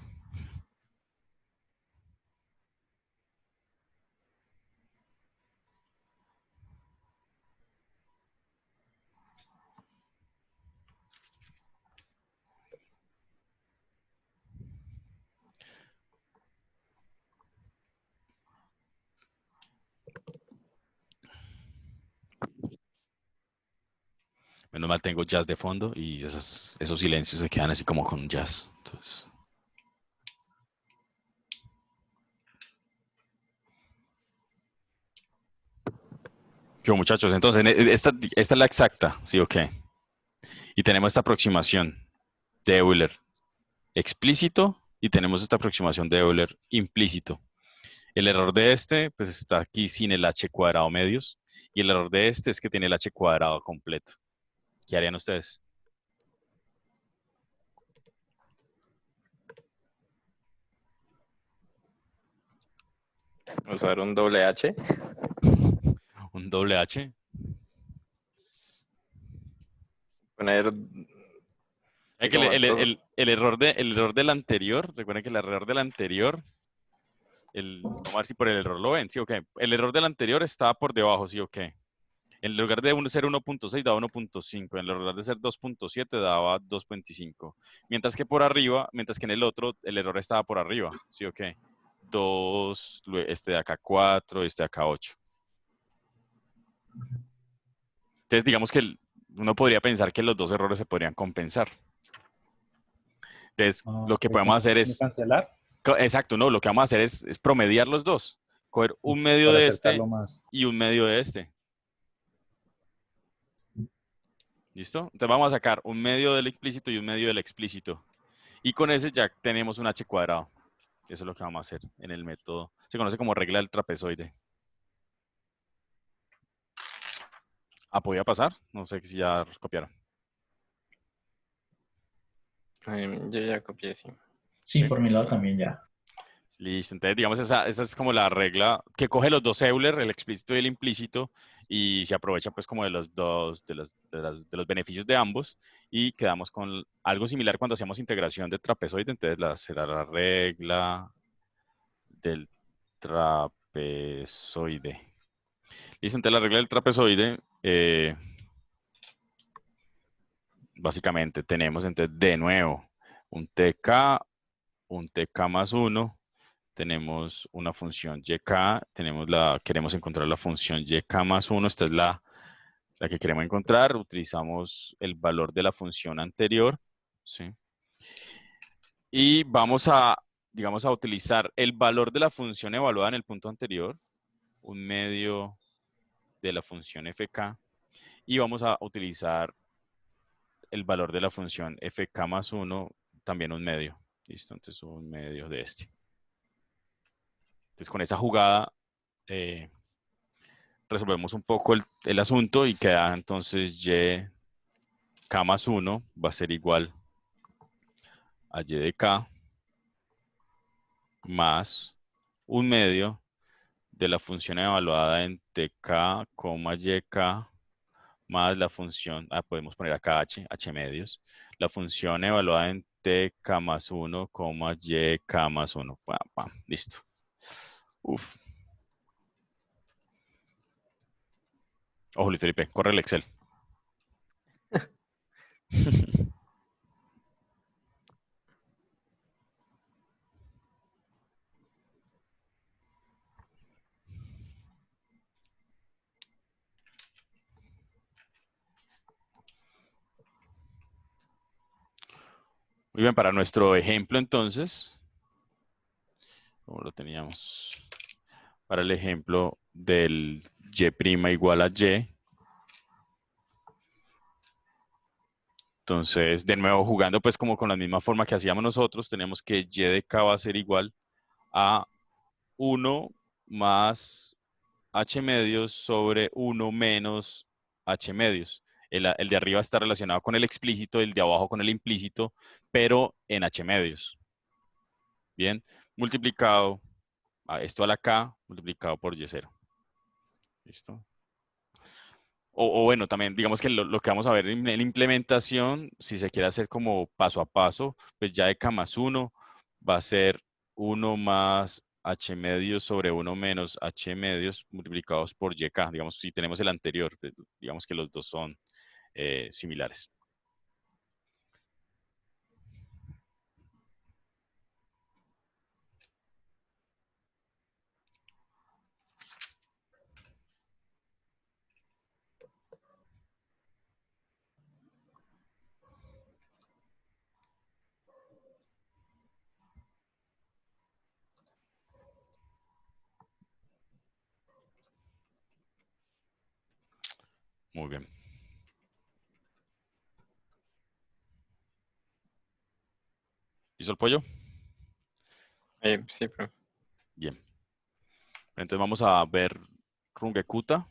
Menos mal tengo jazz de fondo y esos silencios se quedan así como con jazz. Entonces... ¿Qué hubo, muchachos? Entonces, esta es la exacta, ¿sí o qué? Y tenemos esta aproximación de Euler explícito y tenemos esta aproximación de Euler implícito. El error de este, pues está aquí sin el h cuadrado medios. Y el error de este es que tiene el h cuadrado completo. ¿Qué harían ustedes? Usar un doble H. Un doble h. Poner... Es Sí, que como el error del anterior, recuerden que el error del anterior, vamos a ver si por el error lo ven, ¿sí o qué? El error del anterior estaba por debajo, ¿sí o qué? En lugar de ser 1.6 daba 1.5, en lugar de ser 2.7 daba 2.25. Mientras que por arriba, mientras que en el otro, el error estaba por arriba, ¿sí o qué? 2, este de acá 4, este de acá 8. Entonces, digamos que uno podría pensar que los dos errores se podrían compensar. Entonces, lo que podemos hacer es... cancelar Exacto, no, lo que vamos a hacer es promediar los dos. Coger un medio para de este acercarlo más. y un medio de este. ¿Listo? Entonces vamos a sacar un medio del implícito y un medio del explícito. Y con ese ya tenemos un h cuadrado. Eso es lo que vamos a hacer en el método. Se conoce como regla del trapezoide. Ah, ¿podía pasar? No sé si ya copiaron. Yo ya copié, sí. Sí, ¿Sí? por mi lado también ya. Listo. Entonces, digamos, esa es como la regla que coge los dos Euler, el explícito y el implícito, y se aprovecha pues como de los dos, de los beneficios de ambos, y quedamos con algo similar cuando hacíamos integración de trapezoide. Entonces, será la regla del trapezoide. Listo, entonces la regla del trapezoide, básicamente tenemos entonces de nuevo un TK más 1, tenemos una función YK, queremos encontrar la función YK más 1, esta es la que queremos encontrar, utilizamos el valor de la función anterior, ¿sí? Y vamos a, digamos, a utilizar el valor de la función evaluada en el punto anterior, 1/2 de la función fk, y vamos a utilizar el valor de la función fk más 1, también 1/2. Listo, entonces 1/2 de este. Entonces con esa jugada resolvemos un poco el asunto y queda entonces y k más 1 va a ser igual a y de k más 1/2 de la función evaluada en tk, yk más la función, podemos poner acá h medios, la función evaluada en tk más 1, yk más 1. Pam, pam, listo. Uf. Ojo, Luis Felipe, corre el Excel. Muy bien, para nuestro ejemplo entonces, ¿cómo lo teníamos? Para el ejemplo del y' igual a y. Entonces, de nuevo, jugando pues como con la misma forma que hacíamos nosotros, tenemos que y de k va a ser igual a 1 más h medios sobre 1 menos h medios. El de arriba está relacionado con el explícito, el de abajo con el implícito, pero en h medios. Bien, multiplicado esto a la k, multiplicado por y0. ¿Listo? O bueno, también digamos que lo que vamos a ver en la implementación, si se quiere hacer como paso a paso, pues ya de k más 1 va a ser 1 más h medios sobre 1 menos h medios multiplicados por yk. Digamos, si tenemos el anterior, digamos que los dos son similares. Muy bien. ¿Hizo el pollo? Sí, profe. Bien. Entonces vamos a ver Rungekuta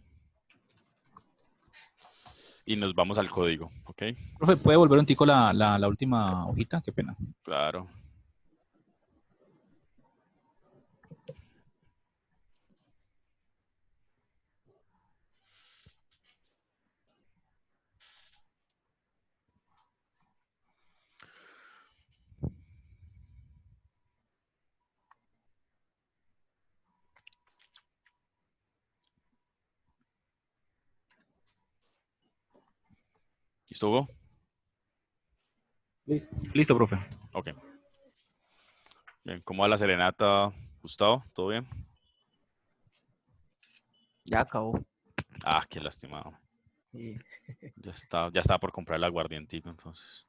y nos vamos al código, ¿ok? Profe, ¿puede volver un tico la última hojita? Qué pena. Claro. ¿Listo, Hugo? Listo, profe. Ok. Bien, ¿cómo va la serenata, Gustavo? ¿Todo bien? Ya acabó. Ah, qué lastimado. Sí. Ya estaba por comprar el aguardientico, entonces.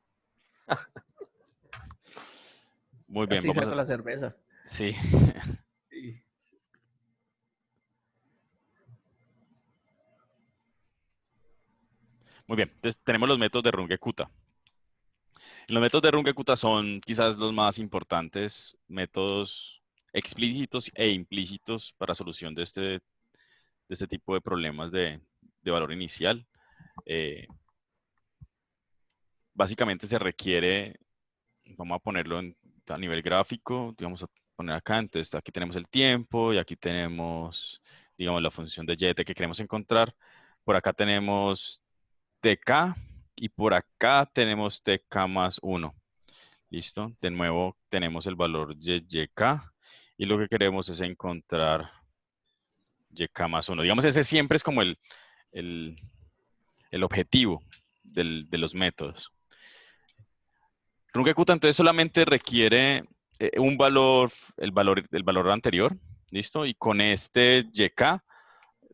Muy bien, Casi vamos saco a... la cerveza. Sí. Sí. Muy bien, entonces tenemos los métodos de Runge-Kutta. Los métodos de Runge-Kutta son quizás los más importantes métodos explícitos e implícitos para solución de este tipo de problemas de valor inicial. Básicamente se requiere, vamos a ponerlo a nivel gráfico, vamos a poner acá, entonces aquí tenemos el tiempo y aquí tenemos, digamos, la función de y de t que queremos encontrar. Por acá tenemos tk y por acá tenemos tk más 1. ¿Listo? De nuevo tenemos el valor yk y lo que queremos es encontrar yk más 1. Digamos, ese siempre es como el objetivo de los métodos. Runge-Kutta entonces solamente requiere un valor, el valor anterior, ¿listo? Y con este yk,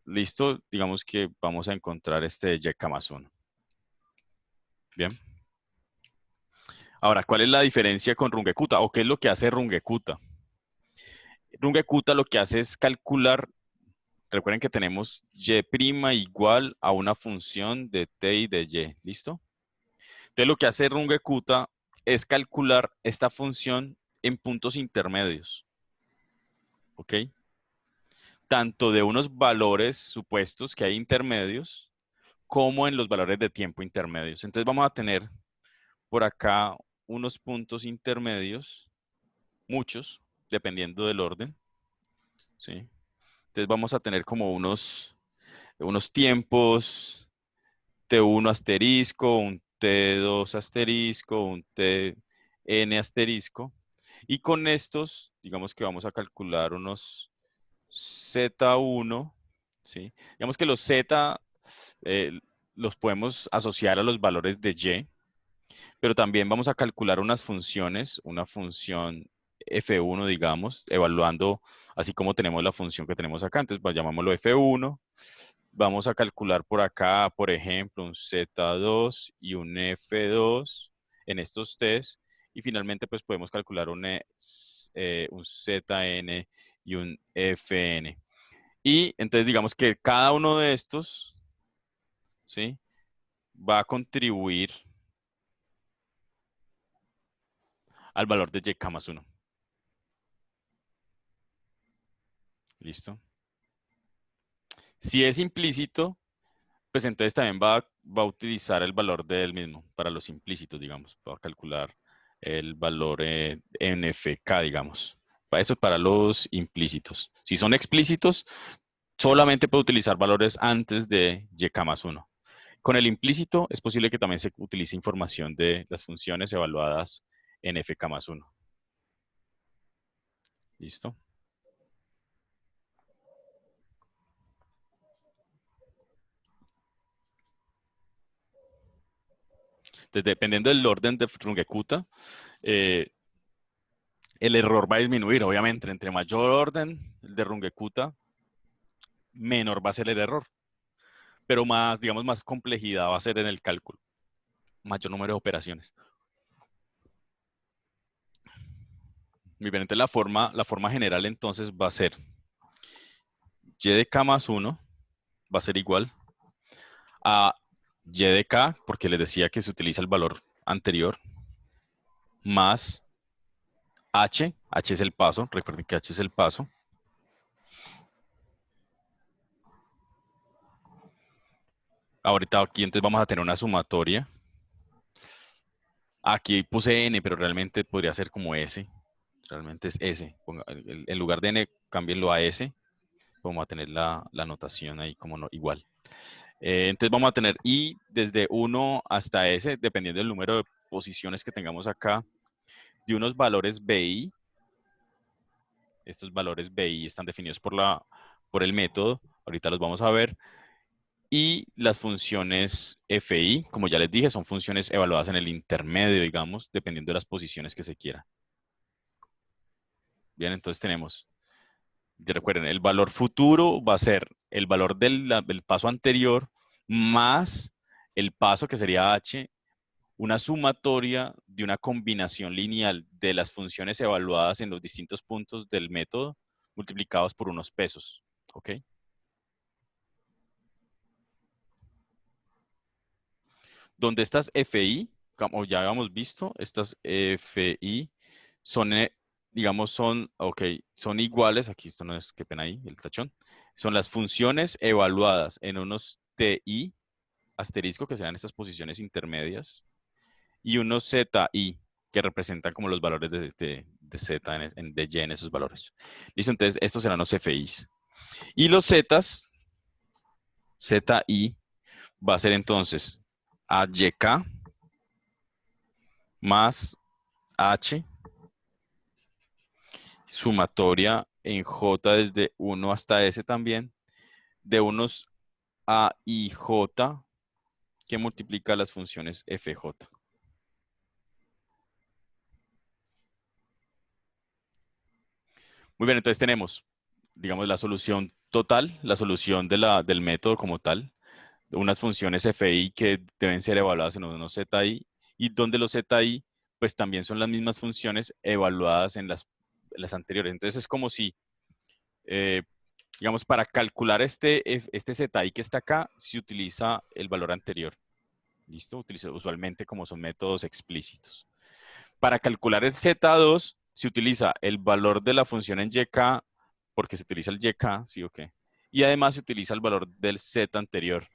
¿listo? Digamos que vamos a encontrar este yk más 1. Bien. Ahora, ¿cuál es la diferencia con Rungecuta? ¿O qué es lo que hace Rungecuta? Rungecuta lo que hace es calcular, recuerden que tenemos y' igual a una función de t y de y, ¿listo? Entonces lo que hace Rungecuta es calcular esta función en puntos intermedios, ¿ok? Tanto de unos valores supuestos que hay intermedios, como en los valores de tiempo intermedios. Entonces vamos a tener por acá unos puntos intermedios, muchos, dependiendo del orden, ¿sí? Entonces vamos a tener como unos tiempos T1 asterisco, un T2 asterisco, un Tn asterisco. Y con estos, digamos que vamos a calcular unos Z1, ¿sí? Digamos que los Z los podemos asociar a los valores de Y, pero también vamos a calcular unas funciones, una función F1, digamos, evaluando, así como tenemos la función que tenemos acá. Entonces, llamámoslo F1. Vamos a calcular por acá, por ejemplo, un Z2 y un F2 en estos test. Y finalmente, pues podemos calcular un ZN y un FN. Y entonces, digamos que cada uno de estos, ¿sí?, va a contribuir al valor de y más 1. ¿Listo? Si es implícito, pues entonces también va a utilizar el valor del mismo para los implícitos, digamos. Va a calcular el valor NFK, digamos. Para eso es para los implícitos. Si son explícitos, solamente puede utilizar valores antes de y más 1. Con el implícito es posible que también se utilice información de las funciones evaluadas en FK más 1. ¿Listo? Entonces, dependiendo del orden de Rungecuta, el error va a disminuir, obviamente. Entre mayor orden de Rungecuta, menor va a ser el error. Pero más, digamos, más complejidad va a ser en el cálculo. Mayor número de operaciones. Muy bien, entonces la forma general entonces va a ser y de k más 1 va a ser igual a y de k, porque les decía que se utiliza el valor anterior, más h es el paso, recuerden que h es el paso, ahorita aquí entonces vamos a tener una sumatoria, aquí puse n, pero realmente podría ser como s, realmente es s, en lugar de n, cámbienlo a s, vamos a tener la notación ahí como no, igual. Entonces vamos a tener i desde 1 hasta s, dependiendo del número de posiciones que tengamos acá, de unos valores BI. Estos valores BI están definidos por el método, ahorita los vamos a ver. Y las funciones FI, como ya les dije, son funciones evaluadas en el intermedio, digamos, dependiendo de las posiciones que se quiera. Bien, entonces tenemos, ya recuerden, el valor futuro va a ser el valor del paso anterior más el paso que sería h, una sumatoria de una combinación lineal de las funciones evaluadas en los distintos puntos del método multiplicados por unos pesos. ¿Ok? Donde estas FI, como ya habíamos visto, estas FI son, digamos, son iguales, aquí esto no es, qué pena ahí, el tachón, son las funciones evaluadas en unos TI asterisco, que serán estas posiciones intermedias, y unos ZI, que representan como los valores de Z, de Y en esos valores. Listo, entonces estos serán los FIs. Y los Zs, ZI, va a ser entonces AYK más H, sumatoria en J desde 1 hasta S también, de unos A y J, que multiplica las funciones FJ. Muy bien, entonces tenemos, digamos, la solución total, la solución del método como tal, unas funciones FI que deben ser evaluadas en unos ZI, y donde los ZI pues también son las mismas funciones evaluadas en las anteriores. Entonces es como si, digamos, para calcular este ZI que está acá, se utiliza el valor anterior. ¿Listo? Utiliza usualmente como son métodos explícitos. Para calcular el Z2, se utiliza el valor de la función en YK, porque se utiliza el YK, ¿sí o qué? Y además se utiliza el valor del Z anterior.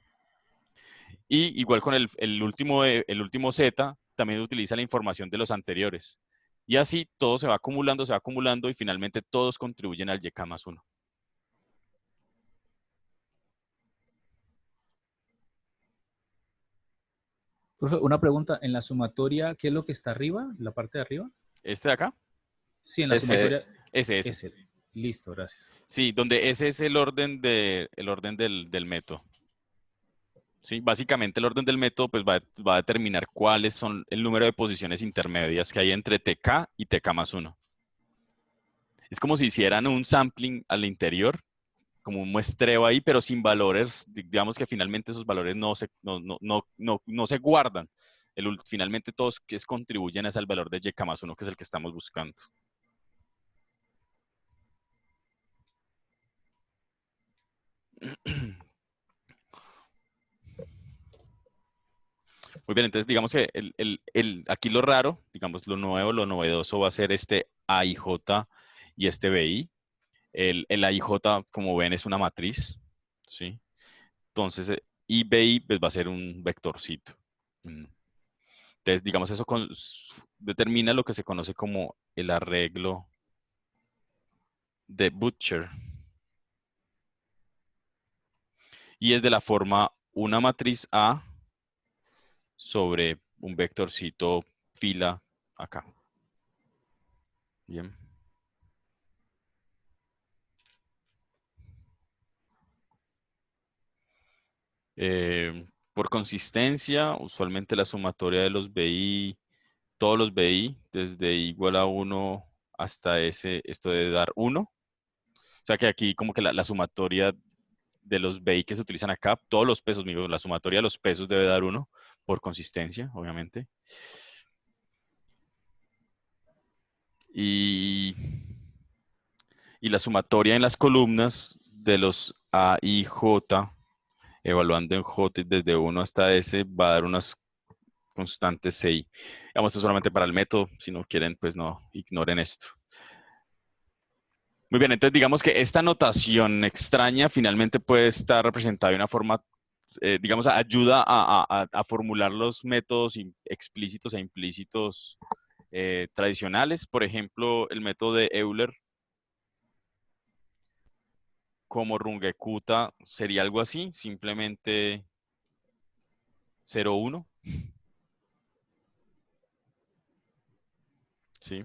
Y igual con el último Z, también utiliza la información de los anteriores. Y así todo se va acumulando y finalmente todos contribuyen al YK más 1. Profe, una pregunta, en la sumatoria, ¿qué es lo que está arriba? ¿La parte de arriba? ¿Este de acá? Sí, en la Ese, sumatoria. Ese. Ese. Listo, gracias. Sí, donde ese es el orden, del método. Sí, básicamente el orden del método pues va a determinar cuáles son el número de posiciones intermedias que hay entre TK y TK más 1. Es como si hicieran un sampling al interior, como un muestreo ahí, pero sin valores. Digamos que finalmente esos valores no se guardan. Finalmente todos que contribuyen es al valor de YK más 1, que es el que estamos buscando. Muy bien, entonces digamos que aquí lo raro, digamos lo nuevo, lo novedoso va a ser este AIJ y este BI. El AIJ, como ven, es una matriz, ¿sí? Entonces, y BI pues, va a ser un vectorcito. Entonces, digamos, eso determina lo que se conoce como el arreglo de Butcher. Y es de la forma una matriz A sobre un vectorcito fila acá. Bien. Por consistencia, usualmente la sumatoria de los BI, todos los BI, desde igual a 1 hasta esto debe dar 1. O sea que aquí como que la sumatoria de los BI que se utilizan acá, todos los pesos, la sumatoria de los pesos debe dar 1 por consistencia, obviamente. Y la sumatoria en las columnas de los A y J, evaluando en J desde 1 hasta S, va a dar unas constantes CI. Digamos, esto solamente para el método. Si no quieren, pues no ignoren esto. Muy bien, entonces digamos que esta notación extraña finalmente puede estar representada de una forma, digamos, ayuda a formular los métodos explícitos e implícitos tradicionales. Por ejemplo, el método de Euler como Runge-Kutta sería algo así, simplemente 0, 1. ¿Sí?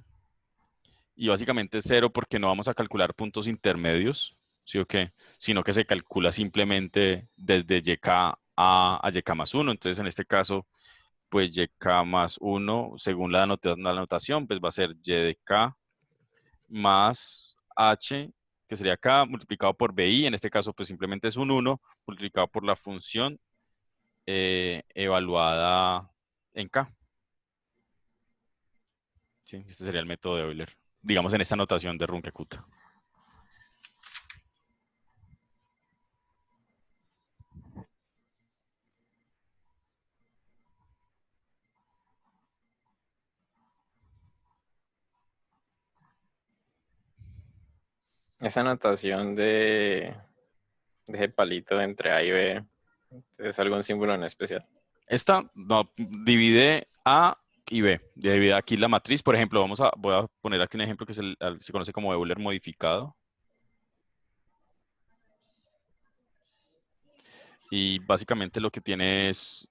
Y básicamente 0 porque no vamos a calcular puntos intermedios, ¿sí o qué? Sino que se calcula simplemente desde YK a YK más 1. Entonces, en este caso, pues YK más 1, según la anotación, pues va a ser Y de K más H, que sería K, multiplicado por BI. En este caso, pues simplemente es un 1 multiplicado por la función evaluada en K. ¿Sí? Este sería el método de Euler, digamos en esta notación de Runge-Kutta. esa notación de ese palito entre A y B, ¿es algún símbolo en especial? Esta no, divide A y B. Divide aquí la matriz. Por ejemplo, voy a poner aquí un ejemplo que se conoce como Euler modificado. Y básicamente lo que tiene es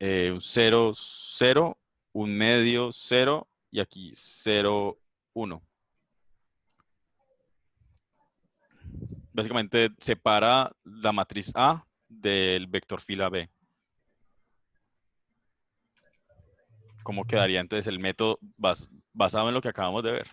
un 0, 0, un medio, 0 y aquí 0, 1. Básicamente separa la matriz A del vector fila B. ¿Cómo quedaría entonces el método basado en lo que acabamos de ver?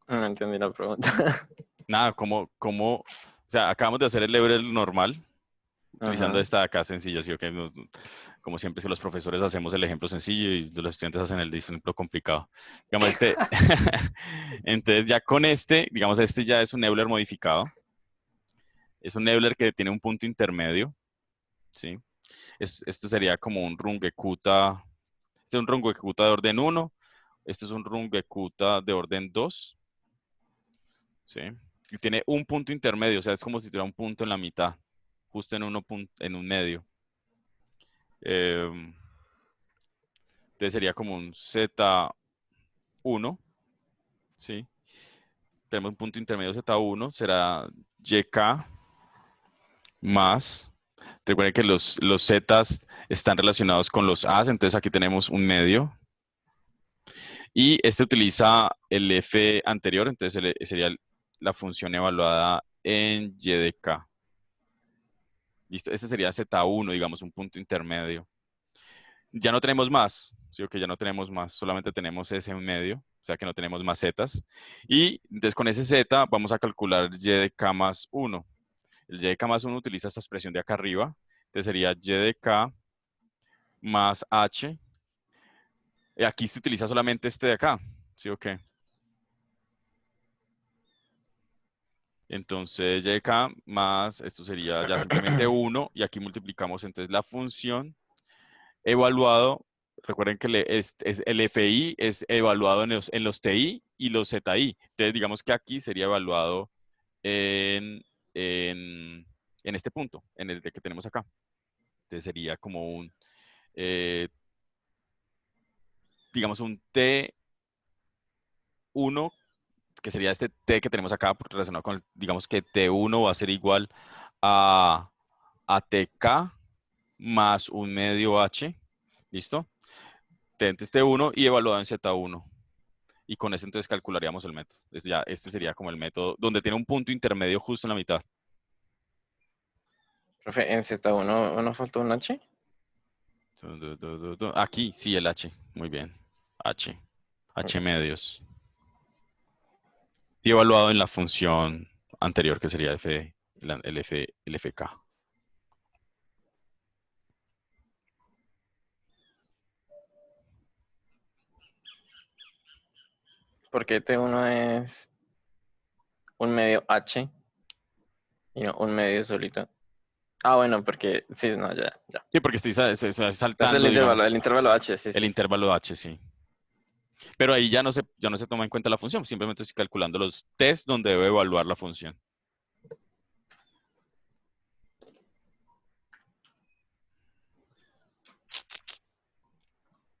No entendí la pregunta. Nada, o sea, acabamos de hacer el Euler normal, utilizando Ajá. esta de acá sencilla, ¿sí? Ok, como siempre, si los profesores hacemos el ejemplo sencillo y los estudiantes hacen el ejemplo complicado. Digamos, entonces ya con digamos, este ya es un Euler modificado. Es un Euler que tiene un punto intermedio, ¿sí? Esto sería como un Runge-Kutta. Este es un Runge-Kutta de orden 1. Este es un Runge-Kutta de orden 2. ¿Sí? Y tiene un punto intermedio, o sea, es como si tuviera un punto en la mitad, justo en un medio. Entonces sería como un Z1, ¿sí? Tenemos un punto intermedio Z1, será YK más. Recuerden que los Zetas están relacionados con los A's, entonces aquí tenemos un medio. Y este utiliza el F anterior, entonces sería la función evaluada en Y de K. ¿Listo? Este sería Z1, digamos, un punto intermedio. Ya no tenemos más, ¿sí? O que ya no tenemos más, solamente tenemos ese en medio, o sea que no tenemos más zetas. Y entonces con ese z vamos a calcular y de k más 1. El y de k más 1 utiliza esta expresión de acá arriba, entonces sería y de k más h. Y aquí se utiliza solamente este de acá, ¿sí o qué? Entonces y de k más, esto sería ya simplemente 1, y aquí multiplicamos entonces la función evaluado. Recuerden que el FI es evaluado en los TI y los ZI. Entonces, digamos que aquí sería evaluado en, en, en este punto, en el que tenemos acá. Entonces, sería como digamos, un T1, que sería este T que tenemos acá relacionado con, digamos que T1 va a ser igual a TK más un medio H. ¿Listo? Entonces T1 y evaluado en Z1. Y con eso entonces calcularíamos el método. Este sería como el método donde tiene un punto intermedio justo en la mitad. Profe, en Z1 ¿no faltó un H? Aquí sí, el H. Muy bien. H. H medios. Y evaluado en la función anterior, que sería el FK. Porque T1 es un medio H y no un medio solito. Ah, bueno, porque sí, no, ya. Sí, porque estoy Es saltando, digamos, el intervalo H, sí, el sí, sí. intervalo H, sí. Pero ahí ya no se toma en cuenta la función, simplemente estoy calculando los test donde debo evaluar la función.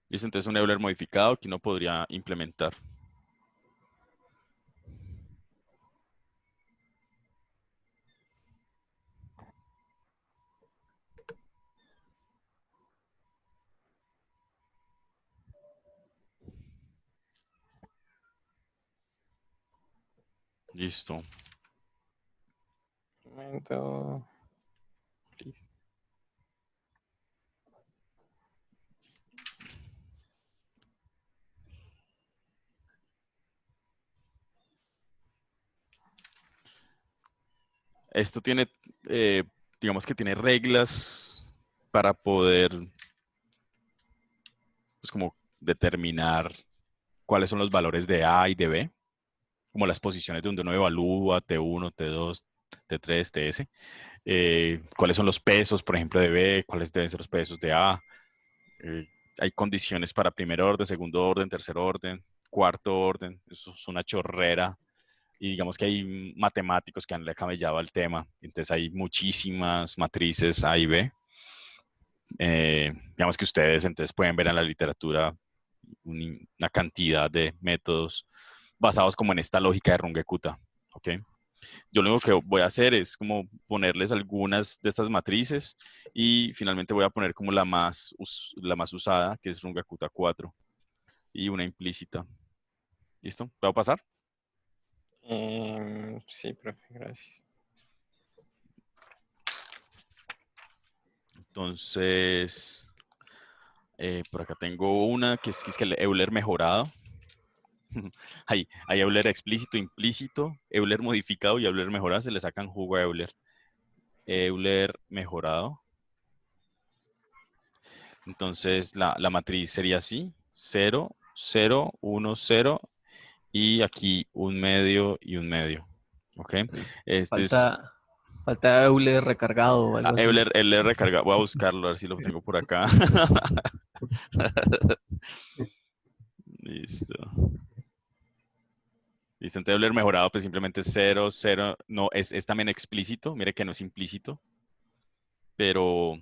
Listo, entonces un Euler modificado que uno podría implementar. Listo. Un momento. Please. Esto tiene, digamos que tiene reglas para poder, pues como determinar cuáles son los valores de A y de B, como las posiciones donde uno evalúa T1, T2, T3, TS. Cuáles son los pesos, por ejemplo, de B, cuáles deben ser los pesos de A. Hay condiciones para primer orden, segundo orden, tercer orden, cuarto orden. Eso es una chorrera. Y digamos que hay matemáticos que han camellado al tema. Entonces hay muchísimas matrices A y B. Digamos que ustedes entonces pueden ver en la literatura una cantidad de métodos basados como en esta lógica de Runge-Kutta. ¿Ok? Yo lo único que voy a hacer es como ponerles algunas de estas matrices y finalmente voy a poner como la más usada, que es Runge-Kutta 4, y una implícita. ¿Listo? ¿Puedo pasar? Sí, profe, gracias. Entonces, por acá tengo una que es que el Euler mejorado. Hay Euler explícito, implícito, Euler modificado y Euler mejorado. Se le sacan jugo a Euler. Euler mejorado. Entonces la matriz sería así. 0, 0, 1, 0. Y aquí un medio y un medio. ¿Ok? Este es Falta Euler recargado o algo así. Euler recargado. Voy a buscarlo, a ver si lo tengo por acá. Listo. Listo, entonces Euler mejorado, pues simplemente 0, 0. No, es también explícito. Mire que no es implícito. Pero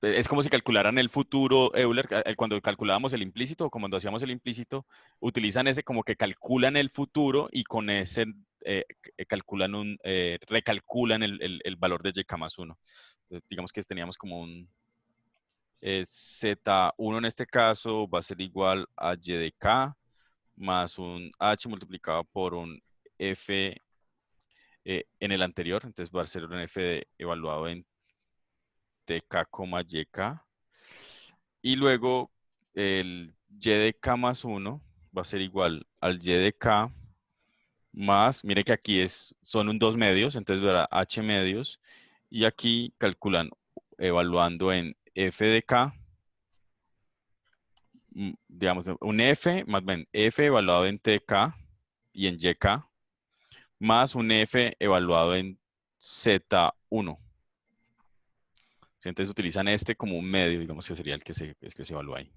es como si calcularan el futuro Euler, cuando calculábamos el implícito o cuando hacíamos el implícito, utilizan ese como que calculan el futuro y con ese recalculan el valor de y más 1. Digamos que teníamos como un z1 en este caso va a ser igual a y de k más un h multiplicado por un f en el anterior, entonces va a ser un f evaluado en tk, yk. Y luego el y de k más 1 va a ser igual al y de k más, mire que aquí son un 2 medios, entonces verá h medios. Y aquí calculan evaluando en f de k, digamos, un f, más bien f evaluado en tk y en yk, más un f evaluado en z1. Entonces utilizan este como un medio, digamos que sería el que se evalúa ahí.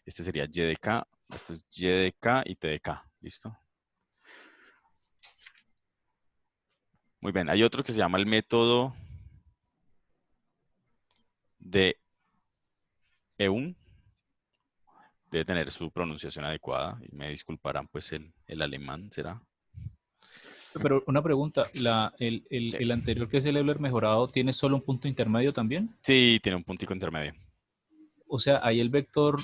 Este sería y de k, esto es y de k y t de k. ¿Listo? Muy bien. Hay otro que se llama el método de Eun. Debe tener su pronunciación adecuada. Y me disculparán, pues el alemán será. Pero una pregunta, Sí. el anterior que es el Euler mejorado, ¿tiene solo un punto intermedio también? Sí, tiene un puntico intermedio. O sea, ahí el vector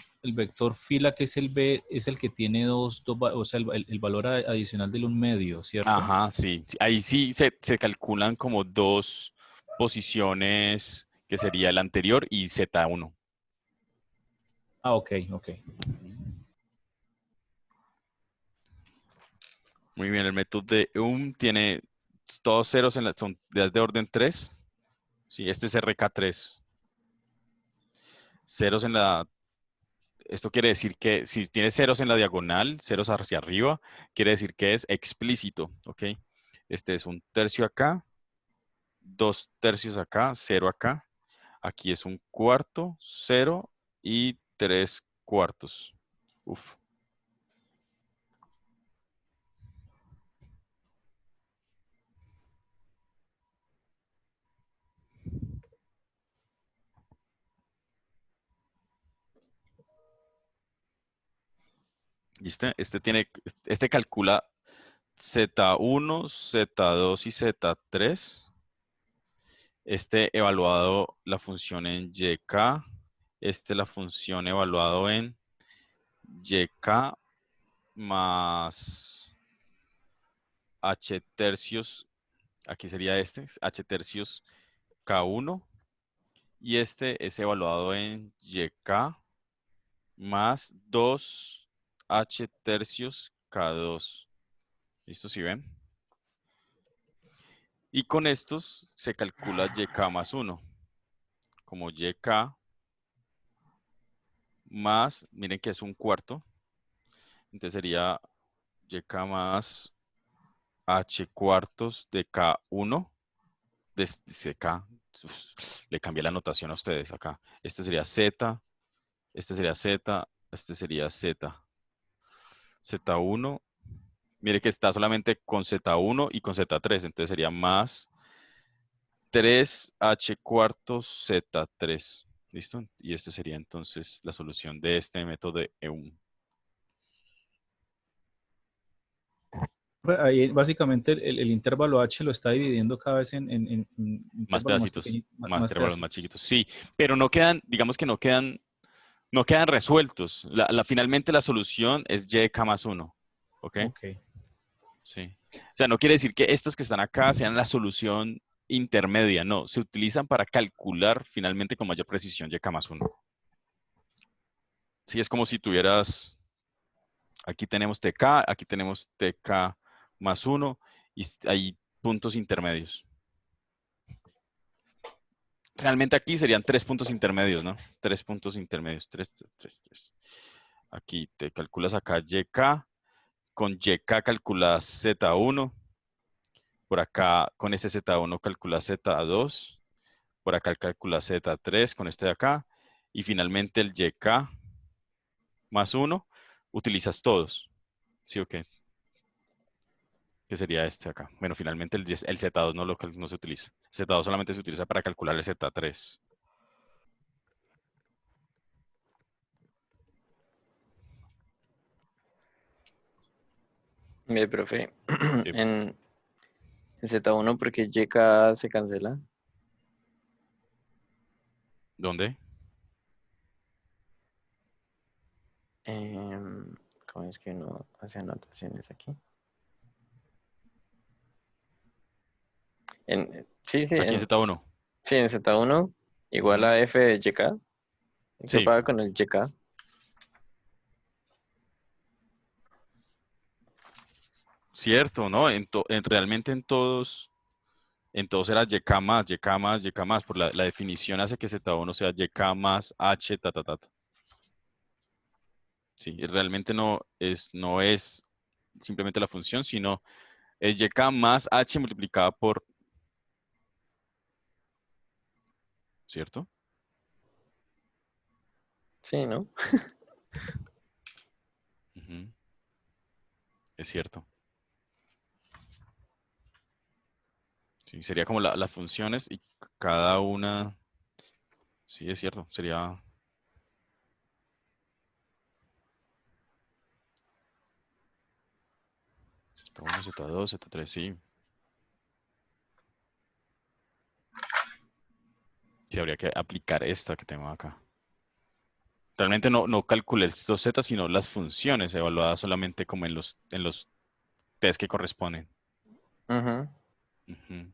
fila que es el B es el que tiene o sea, el valor adicional del un medio, ¿cierto? Ajá, sí. Ahí sí se calculan como dos posiciones, que sería el anterior y Z1. Ah, ok. Muy bien, el método de tiene todos ceros son de orden 3. Sí, este es RK3. Ceros en esto quiere decir que si tiene ceros en la diagonal, ceros hacia arriba, quiere decir que es explícito, ¿ok? Este es un tercio acá, 2 tercios acá, 0 acá. Aquí es un cuarto, 0 y 3 cuartos. Uf. ¿Viste? Este calcula Z1, Z2 y Z3. Este evaluado la función en YK. La función evaluado en YK más H tercios. Aquí sería H tercios K1. Y este es evaluado en YK más 2H tercios K2. ¿Listo? ¿Sí ven? Y con estos se calcula YK más 1. Como YK más, miren que es un cuarto. Entonces sería YK más H cuartos de K1. De K. Le cambié la notación a ustedes acá. Este sería Z. Este sería Z. Este sería Z. Z1. Mire que está solamente con Z1 y con Z3. Entonces sería más 3H cuartos Z3. ¿Listo? Y este sería entonces la solución de este método de EUM. Ahí básicamente el intervalo H lo está dividiendo cada vez en Más intervalos más pedacitos. pequeñitos, Más intervalos más pedacitos. chiquitos. Sí, pero no quedan, digamos que no quedan resueltos. Finalmente la solución es YK más 1. ¿Ok? Ok. Sí. O sea, no quiere decir que estas que están acá sean la solución intermedia. No, se utilizan para calcular finalmente con mayor precisión YK más 1. Sí, es como si tuvieras, aquí tenemos TK, aquí tenemos TK más 1 y hay puntos intermedios. Realmente aquí serían 3 puntos intermedios, ¿no? 3 puntos intermedios. 3, 3, 3. Aquí te calculas acá YK. Con YK calculas Z1. Por acá con este Z1 calculas Z2. Por acá calculas Z3 con este de acá. Y finalmente el YK más 1 utilizas todos. ¿Sí o qué? Que sería este acá. Bueno, finalmente el Z2 no se utiliza. El Z2 solamente se utiliza para calcular el Z3. Ve, profe, Sí. en Z1 porque YK se cancela. ¿Dónde? Em, ¿Cómo es que uno hace anotaciones aquí? Sí, Aquí en Z1. sí, en Z1 igual a F de YK. ¿Qué Sí, pasa con el YK? cierto, ¿no? Realmente en todos era YK más, YK más, YK más. Por la definición hace que Z1 sea YK más H, ta, ta, ta, ta. Sí, y realmente no es simplemente la función, sino es YK más H multiplicada por, ¿cierto? Sí, ¿no? Ujú, es cierto. Sí, sería como las funciones y cada una, sí, es cierto, sería Z1, Z2, Z3, sí. Sí, habría que aplicar esta que tengo acá. Realmente no calculé los Z, sino las funciones evaluadas solamente como en los test que corresponden. Ujú. Ujú.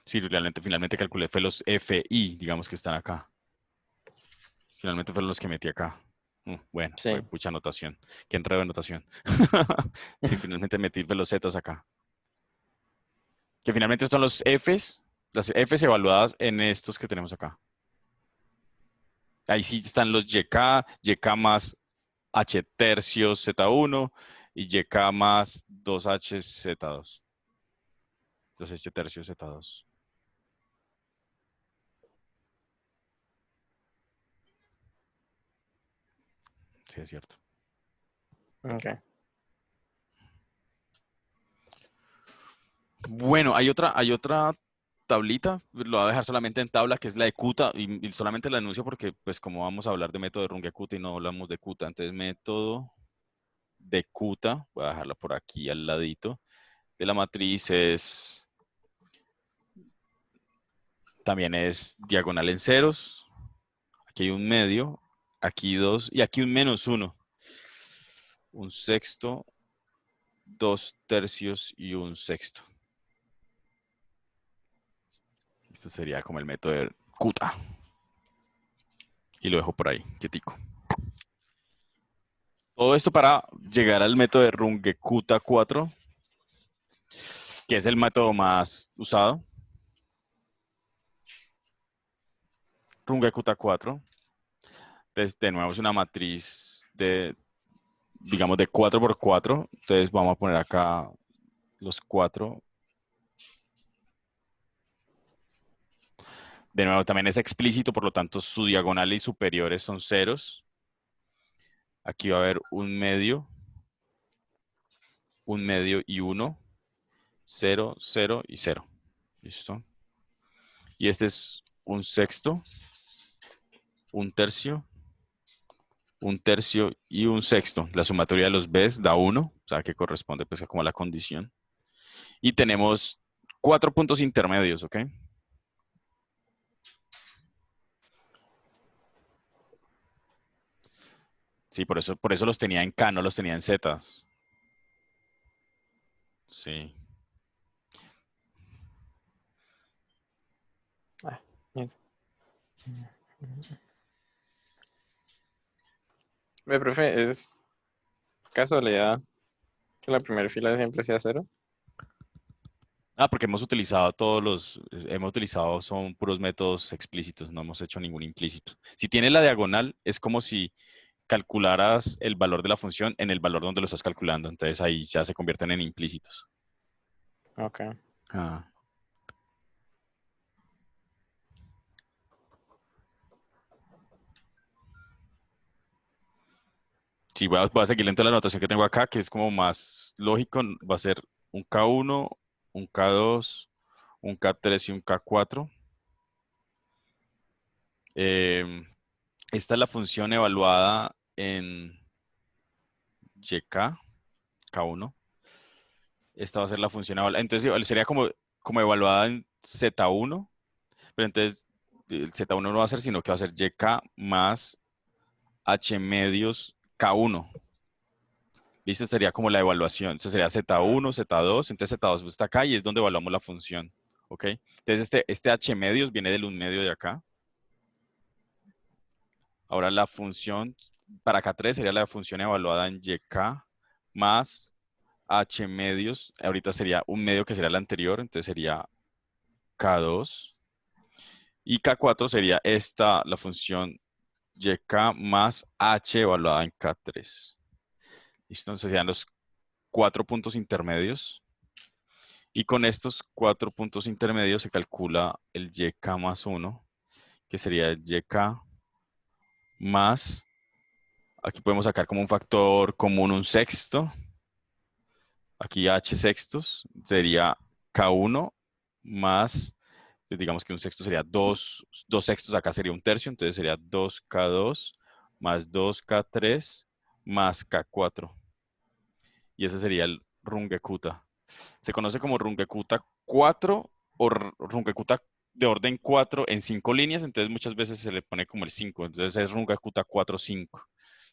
Sí, realmente finalmente calculé fue los FI, digamos que están acá. Finalmente fueron los que metí acá. Bueno, Sí. fue mucha anotación. Qué enredo de anotación. Sí, finalmente metí fue los Zetas acá. Que finalmente son los Fs, las Fs evaluadas en estos que tenemos acá. Ahí sí están los YK, YK más H tercios Z1 y YK más 2H Z2. 2H tercios Z2. Sí, es cierto. Ok. Bueno, hay otra tablita, lo voy a dejar solamente en tabla, que es la de Kuta, y solamente la anuncio porque, pues, como vamos a hablar de método de Runge-Kutta y no hablamos de Kuta, entonces método de Kuta, voy a dejarla por aquí al ladito, de la matriz también es diagonal en ceros, aquí hay un medio, aquí 2, y aquí un menos 1, un sexto, 2 tercios y un sexto. Esto sería como el método de Kuta. Y lo dejo por ahí, quietico. Todo esto para llegar al método de Runge-Kutta 4, que es el método más usado. Runge-Kutta 4. Entonces, de nuevo es una matriz digamos, de 4 por 4. Entonces, vamos a poner acá los 4. De nuevo, también es explícito, por lo tanto, su diagonal y superiores son ceros. Aquí va a haber un medio y 1, 0, 0 y 0. ¿Listo? Y este es un sexto, un tercio y un sexto. La sumatoria de los Bs da 1, o sea que corresponde pues como a la condición. Y tenemos 4 puntos intermedios, ¿ok? Sí, por eso los tenía en K, no los tenía en Z. Sí. Ah, mierda. Ve, profe, es casualidad que la primera fila siempre sea cero. Ah, porque hemos utilizado son puros métodos explícitos, no hemos hecho ningún implícito. Si tienes la diagonal, es como si calcularas el valor de la función en el valor donde lo estás calculando, entonces ahí ya se convierten en implícitos. Ok. Ah. Sí, voy a seguir lento la anotación que tengo acá, que es como más lógico. Va a ser un K1, un K2, un K3 y un K4. Em, Esta es la función evaluada en YK, K1. Esta va a ser la función evaluada. Entonces sería como evaluada en Z1, pero entonces el Z1 no va a ser, sino que va a ser YK más H medios K1. Listo, sería como la evaluación. Eso sería Z1, Z2. Entonces Z2 está acá y es donde evaluamos la función. ¿Ok? Entonces este H medios viene del 1 medio de acá. Ahora la función para K3 sería la función evaluada en YK más H medios. Ahorita sería un medio que sería el anterior. Entonces sería K2. Y K4 sería la función YK más H evaluada en K3. Listo, entonces serían los 4 puntos intermedios. Y con estos 4 puntos intermedios se calcula el YK más 1, que sería el YK más, aquí podemos sacar como un factor común un sexto, aquí H sextos, sería K1 más, pues digamos que un sexto sería 2 sextos, acá sería un tercio, entonces sería 2K2 más 2K3 más K4. Y ese sería el Runge-Kutta. Se conoce como Runge-Kutta 4 o Runge-Kutta de orden 4 en 5 líneas, entonces muchas veces se le pone como el 5, entonces es Runge-Kutta 4-5,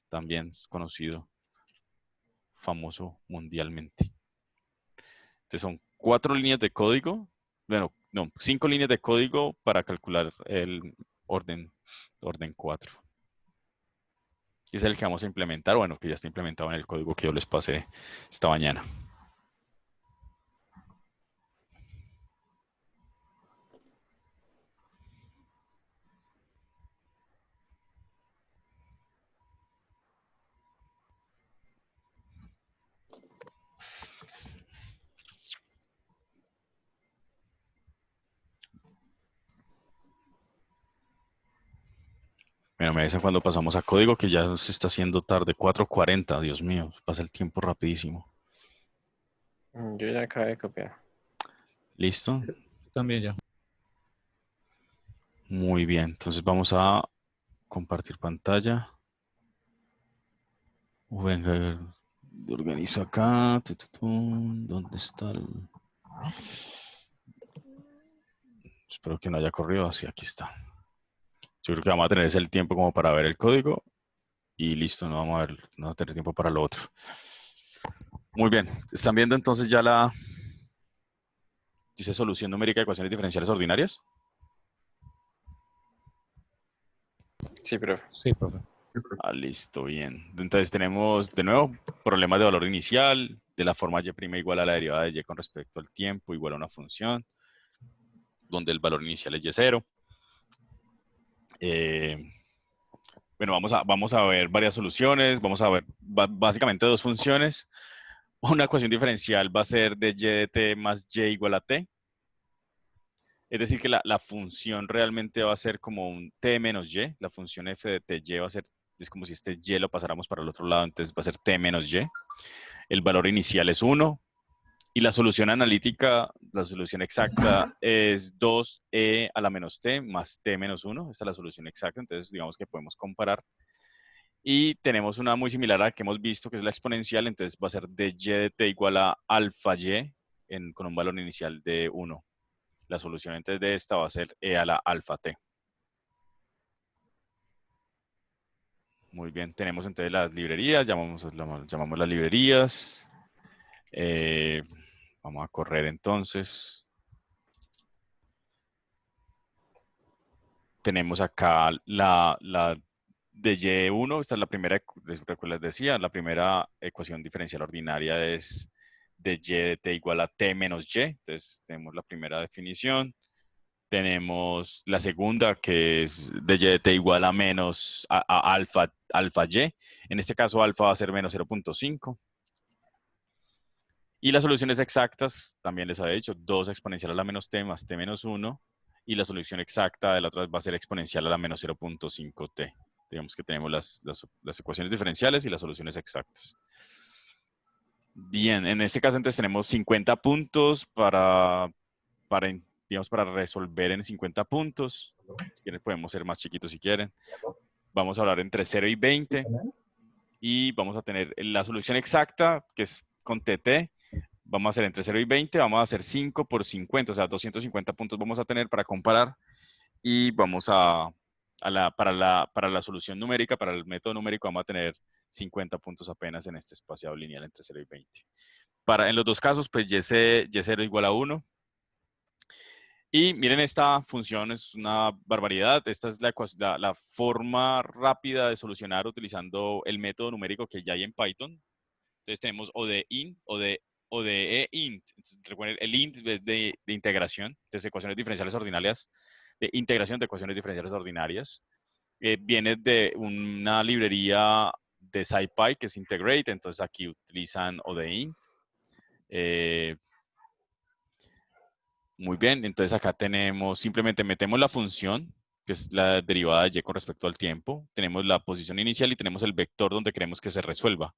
también es conocido, famoso mundialmente. Entonces son 4 líneas de código, bueno, no, 5 líneas de código para calcular el orden 4. Y es el que vamos a implementar, bueno, que ya está implementado en el código que yo les pasé esta mañana. Bueno, me dicen cuando pasamos a código que ya se está haciendo tarde, 4:40, Dios mío, pasa el tiempo rapidísimo. Yo ya acabé de copiar. ¿Listo? También ya. Muy bien, entonces vamos a compartir pantalla. Venga, organizo acá. ¿Dónde está el...? Espero que no haya corrido. Así, aquí está. Yo creo que vamos a tener ese el tiempo como para ver el código y listo, no vamos a tener tiempo para lo otro. Muy bien, ¿están viendo entonces ya dice solución numérica de ecuaciones diferenciales ordinarias? Sí, profe. Sí, profe. Ah, listo, bien. Entonces tenemos de nuevo problemas de valor inicial, de la forma y' igual a la derivada de y con respecto al tiempo, igual a una función, donde el valor inicial es y0. Bueno, vamos a ver varias soluciones, vamos a ver básicamente dos funciones. Una ecuación diferencial va a ser de y de t más y igual a t. Es decir, que la función realmente va a ser como un t menos y. La función f de t y va a ser, es como si este y lo pasáramos para el otro lado, entonces va a ser t menos y. El valor inicial es 1. Y la solución analítica, la solución exacta es 2e a la menos t más t menos 1. Esta es la solución exacta, entonces digamos que podemos comparar. Y tenemos una muy similar a la que hemos visto, que es la exponencial, entonces va a ser de y de t igual a alfa y con un valor inicial de 1. La solución entonces de esta va a ser e a la alfa t. Muy bien, tenemos entonces las librerías, llamamos las librerías. Vamos a correr entonces. Tenemos acá de Y1, esta es la primera, les decía, la primera ecuación diferencial ordinaria es de Y de t igual a t menos y. Entonces tenemos la primera definición. Tenemos la segunda, que es de y de t igual a menos a alfa y. En este caso, alfa va a ser menos 0.5. Y las soluciones exactas, también les había dicho, 2 exponencial a la menos t más t menos 1. Y la solución exacta de la otra va a ser exponencial a la menos 0.5t. Digamos que tenemos las ecuaciones diferenciales y las soluciones exactas. Bien, en este caso entonces tenemos 50 puntos digamos, para resolver en 50 puntos. Si quieren podemos ser más chiquitos si quieren. Vamos a hablar entre 0 y 20. Y vamos a tener la solución exacta, que es con TT. Vamos a hacer entre 0 y 20, vamos a hacer 5 por 50, o sea, 250 puntos vamos a tener para comparar. Y vamos para la solución numérica, para el método numérico, vamos a tener 50 puntos apenas en este espaciado lineal entre 0 y 20. En los dos casos, pues y0 igual a 1. Y miren, esta función es una barbaridad. Esta es la forma rápida de solucionar utilizando el método numérico que ya hay en Python. Entonces tenemos o de int o de int. Recuerden, el int es de integración, entonces ecuaciones diferenciales ordinarias, de integración de ecuaciones diferenciales ordinarias. Viene de una librería de SciPy que es Integrate, entonces aquí utilizan o de int. Muy bien, entonces acá simplemente metemos la función, que es la derivada de y con respecto al tiempo. Tenemos la posición inicial y tenemos el vector donde queremos que se resuelva.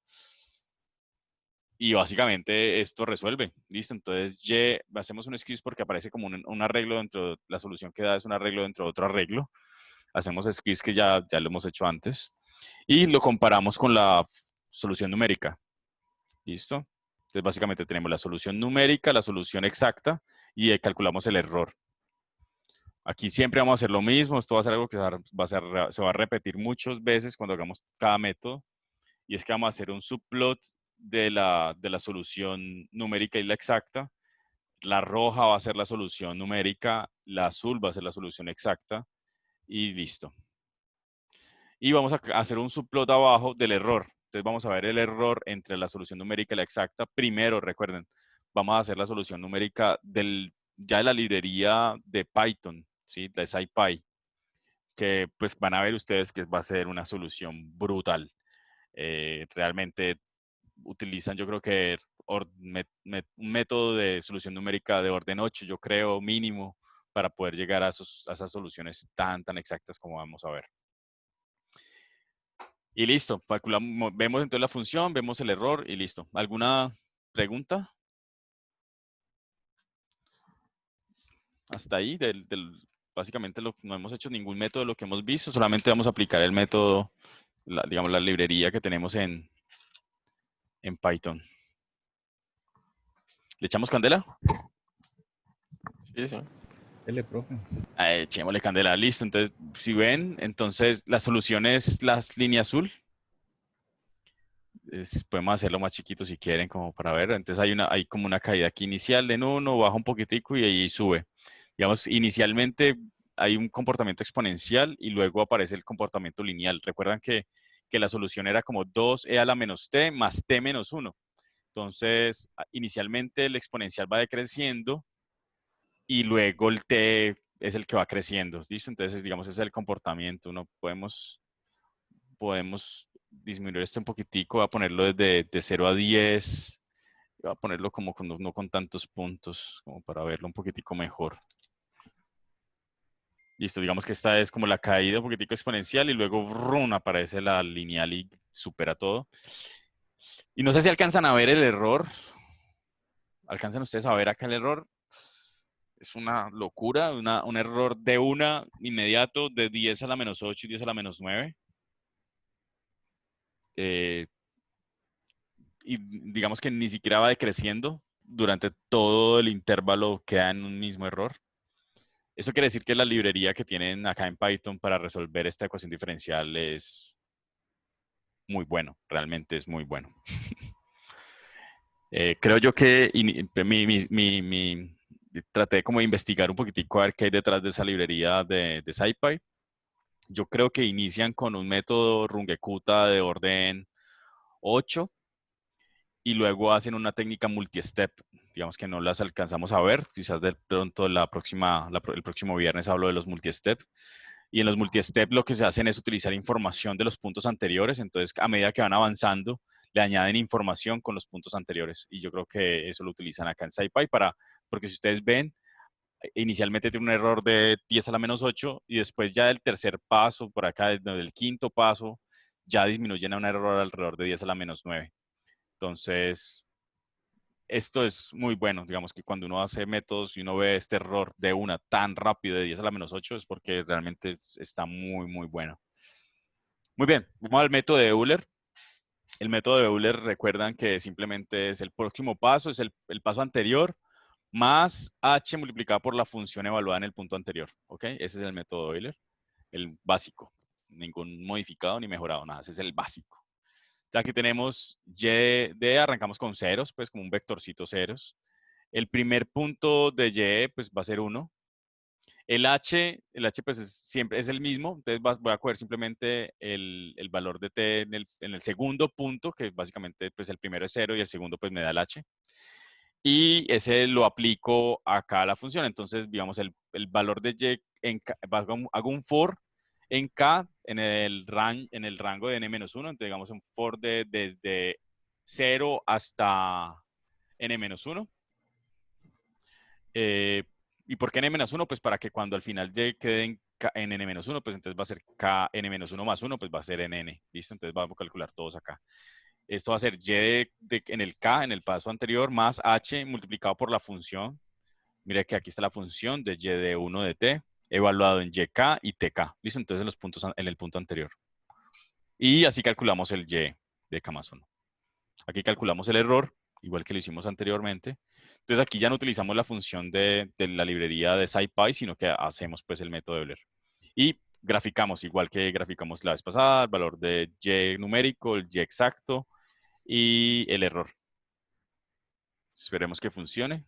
Y básicamente esto resuelve, ¿listo? Entonces hacemos un squeeze porque aparece como un arreglo dentro, la solución que da es un arreglo dentro de otro arreglo. Hacemos squeeze que ya lo hemos hecho antes. Y lo comparamos con la solución numérica, ¿listo? Entonces básicamente tenemos la solución numérica, la solución exacta y calculamos el error. Aquí siempre vamos a hacer lo mismo, esto va a ser algo que se va a repetir muchas veces cuando hagamos cada método. Y es que vamos a hacer un subplot de la solución numérica y la exacta. La roja va a ser la solución numérica, la azul va a ser la solución exacta y listo. Y vamos a hacer un subplot abajo del error. Entonces vamos a ver el error entre la solución numérica y la exacta. Primero, recuerden, vamos a hacer la solución numérica ya de la librería de Python, ¿sí? De SciPy, que pues van a ver ustedes que va a ser una solución brutal. Realmente utilizan, yo creo que un método de solución numérica de orden 8, yo creo, mínimo, para poder llegar a esas soluciones tan exactas como vamos a ver. Y listo, vemos entonces la función, vemos el error y listo. ¿Alguna pregunta? Hasta ahí, básicamente no hemos hecho ningún método de lo que hemos visto, solamente vamos a aplicar el método, digamos, la librería que tenemos en Python. ¿Le echamos candela? Sí, sí. Dele, profe. Echémosle candela, listo. Entonces, si ven, entonces la solución es la línea azul. Podemos hacerlo más chiquito si quieren, como para ver. Entonces hay como una caída aquí inicial de 1, baja un poquitico y ahí sube. Digamos, inicialmente hay un comportamiento exponencial y luego aparece el comportamiento lineal. Recuerdan que la solución era como 2e a la menos t más t menos 1. Entonces, inicialmente el exponencial va decreciendo y luego el t es el que va creciendo, ¿listo? Entonces, digamos, ese es el comportamiento. Podemos disminuir esto un poquitico, voy a ponerlo de 0 a 10, voy a ponerlo como no con tantos puntos, como para verlo un poquitico mejor. Listo, digamos que esta es como la caída un poquitico exponencial y luego ¡rum! Aparece la lineal y supera todo. Y no sé si alcanzan a ver el error. ¿Alcanzan ustedes a ver acá el error? Es una locura, un error de inmediato de 10 a la menos 8 y 10 a la menos 9. Y digamos que ni siquiera va decreciendo durante todo el intervalo, queda en un mismo error. Eso quiere decir que la librería que tienen acá en Python para resolver esta ecuación diferencial es muy bueno, realmente es muy bueno. Creo yo que traté como de investigar un poquitico a ver qué hay detrás de esa librería de SciPy. Yo creo que inician con un método Runge-Kutta de orden 8 y luego hacen una técnica multi-step. Digamos que no las alcanzamos a ver. Quizás de pronto el próximo viernes hablo de los multi-step. Y en los multi-step lo que se hacen es utilizar información de los puntos anteriores. Entonces, a medida que van avanzando, le añaden información con los puntos anteriores. Y yo creo que eso lo utilizan acá en SciPy porque si ustedes ven, inicialmente tiene un error de 10 a la menos 8 y después ya del tercer paso, por acá del quinto paso, ya disminuyen a un error alrededor de 10 a la menos 9. Entonces, esto es muy bueno. Digamos que cuando uno hace métodos y uno ve este error de una tan rápido de 10 a la menos 8 es porque realmente está muy, muy bueno. Muy bien, vamos al método de Euler. El método de Euler, recuerdan que simplemente es el próximo paso, es el paso anterior, más h multiplicado por la función evaluada en el punto anterior. ¿Ok? Ese es el método de Euler, el básico. Ningún modificado ni mejorado, nada. Ese es el básico. Ya que tenemos y de, arrancamos con ceros, pues como un vectorcito ceros. El primer punto de y, pues va a ser 1. El h pues siempre es el mismo, entonces voy a coger simplemente el valor de t en el segundo punto, que básicamente pues el primero es 0 y el segundo pues me da el h. Y ese lo aplico acá a la función. Entonces, digamos, el valor de y, hago un for en k en el rango de n-1. Entonces, digamos, un for desde 0 hasta n-1. ¿Y por qué n-1? Pues para que cuando al final y quede en n-1, pues entonces va a ser k n-1 más 1, pues va a ser nn. ¿Listo? Entonces vamos a calcular todos acá. Esto va a ser y en el k, en el paso anterior, más h multiplicado por la función. Mira que aquí está la función de y de 1 de t, evaluado en yk y tk. ¿Listo? Entonces en el punto anterior. Y así calculamos el y de k más 1. Aquí calculamos el error, igual que lo hicimos anteriormente. Entonces aquí ya no utilizamos la función de la librería de SciPy, sino que hacemos pues el método de Euler. Y graficamos, igual que graficamos la vez pasada, el valor de y numérico, el y exacto, y el error. Esperemos que funcione.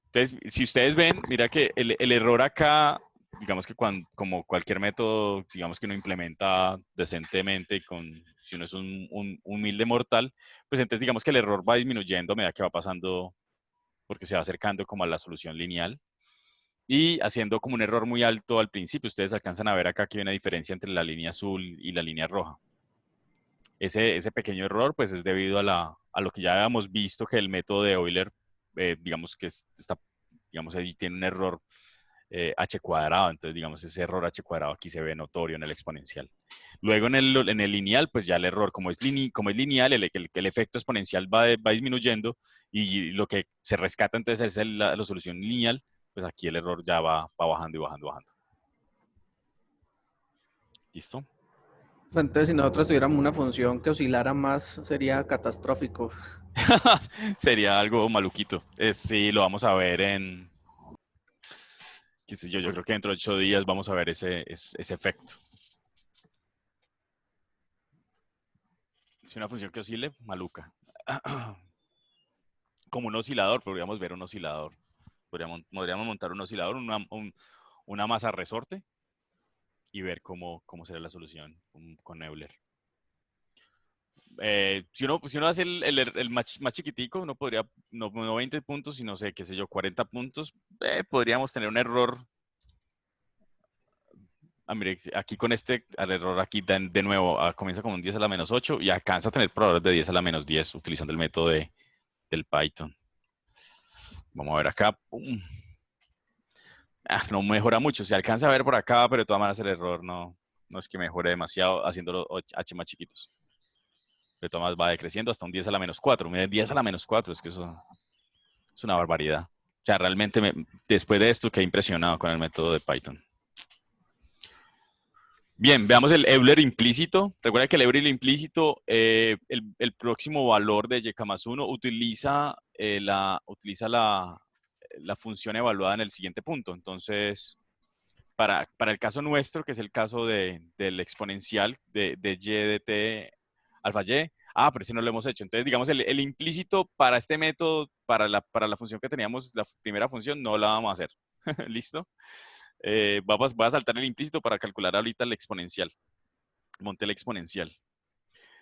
Entonces, si ustedes ven, mira que el error acá, digamos que como cualquier método, digamos que uno implementa decentemente y si uno es un humilde mortal, pues entonces digamos que el error va disminuyendo a medida que va pasando, porque se va acercando como a la solución lineal. Y haciendo como un error muy alto al principio, ustedes alcanzan a ver acá que hay una diferencia entre la línea azul y la línea roja. Ese pequeño error pues es debido a lo que ya habíamos visto, que el método de Euler, digamos que digamos ahí tiene un error h cuadrado, entonces digamos ese error h cuadrado aquí se ve notorio en el exponencial. Luego en el lineal, pues ya el error, como es lineal, el efecto exponencial va disminuyendo y lo que se rescata entonces es la solución lineal, pues aquí el error ya va bajando y bajando, bajando. ¿Listo? Entonces, si nosotros tuviéramos una función que oscilara más, sería catastrófico. Sería algo maluquito. Sí, lo vamos a ver qué sé yo creo que dentro de 8 días vamos a ver ese efecto. Si una función que oscile, maluca. Como un oscilador, podríamos ver un oscilador. Podríamos montar un oscilador, una masa resorte y ver cómo será la solución con Euler. Si uno hace el más chiquitico, uno podría, no 20 puntos, sino sé, qué sé yo, 40 puntos, podríamos tener un error. Mire, aquí con al error aquí de nuevo, comienza con un 10 a la menos 8 y alcanza a tener probabilidades de 10 a la menos 10 utilizando el método del Python. Vamos a ver acá. ¡Pum! No mejora mucho. Se alcanza a ver por acá, pero de todas maneras el error no es que mejore demasiado haciéndolo h más chiquitos. De todas maneras va decreciendo hasta un 10 a la menos 4. Miren, 10 a la menos 4, es que eso es una barbaridad. O sea, realmente después de esto quedé impresionado con el método de Python. Bien, veamos el Euler implícito. Recuerda que el Euler implícito, el próximo valor de y más 1 utiliza la función evaluada en el siguiente punto. Entonces, para el caso nuestro, que es el caso del exponencial de y de t alfa y, pero ese no lo hemos hecho. Entonces, digamos, el implícito para este método, para la función que teníamos, la primera función, no la vamos a hacer. ¿Listo? Voy a saltar el implícito para calcular ahorita el exponencial. Monté el exponencial.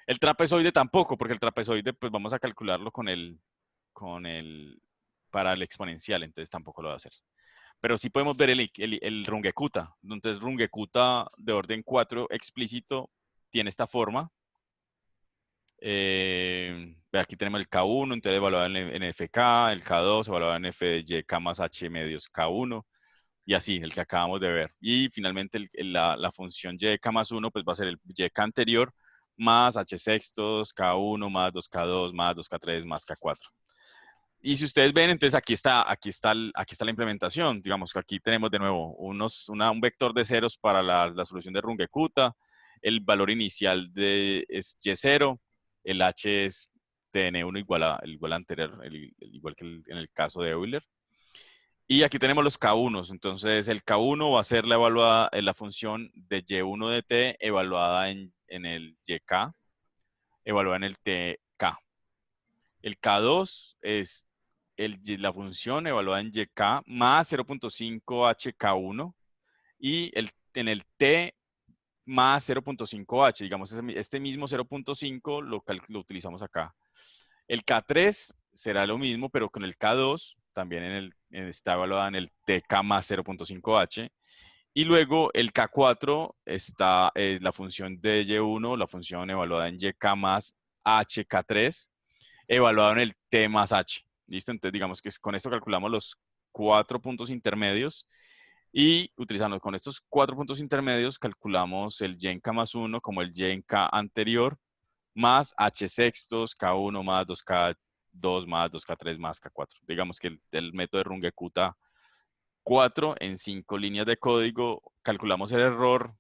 El trapezoide tampoco, porque el trapezoide pues vamos a calcularlo para el exponencial, entonces tampoco lo voy a hacer. Pero sí podemos ver el Runge-Kutta. Entonces Runge-Kutta de orden 4 explícito tiene esta forma. Aquí tenemos el K1, entonces evaluado en FK, el K2 evaluado en F de YK más H medios K1, y así, el que acabamos de ver. Y finalmente la función YK más 1 pues va a ser el YK anterior más H sextos, K1 más 2K2 más 2K3 más K4. Y si ustedes ven, entonces aquí está la implementación. Digamos que aquí tenemos de nuevo un vector de ceros para la solución de Runge-Kutta. El valor inicial es Y0. El H es TN1 igual anterior, igual que en el caso de Euler. Y aquí tenemos los K1s. Entonces el K1 va a ser la función de Y1 de T evaluada en el YK, evaluada en el TK. El K2 es la función evaluada en YK más 0.5HK1 y en el T más 0.5H. Digamos, este mismo 0.5 lo utilizamos acá. El K3 será lo mismo, pero con el K2 también está evaluada en el TK más 0.5H. Y luego el K4 es la función de Y1, la función evaluada en YK más HK3, evaluado en el T más H. ¿Listo? Entonces, digamos que con esto calculamos los 4 puntos intermedios y utilizando con estos 4 puntos intermedios calculamos el YK más 1 como el YK anterior más H sextos, K1 más 2K2 más 2K3 más K4. Digamos que el método de Runge-Kutta 4 en 5 líneas de código, calculamos el error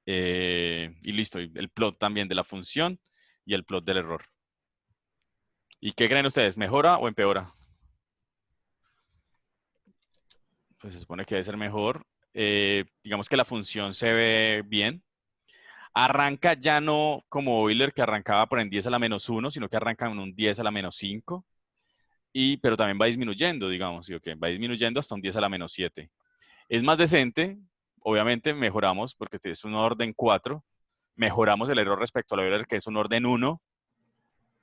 y listo. El plot también de la función y el plot del error. ¿Y qué creen ustedes? ¿Mejora o empeora? Pues se supone que debe ser mejor. Digamos que la función se ve bien. Arranca ya no como Euler, que arrancaba por en 10 a la menos 1, sino que arranca en un 10 a la menos 5. Pero también va disminuyendo, digamos. ¿Sí? Okay, va disminuyendo hasta un 10 a la menos 7. Es más decente. Obviamente mejoramos, porque es un orden 4. Mejoramos el error respecto al Euler, que es un orden 1.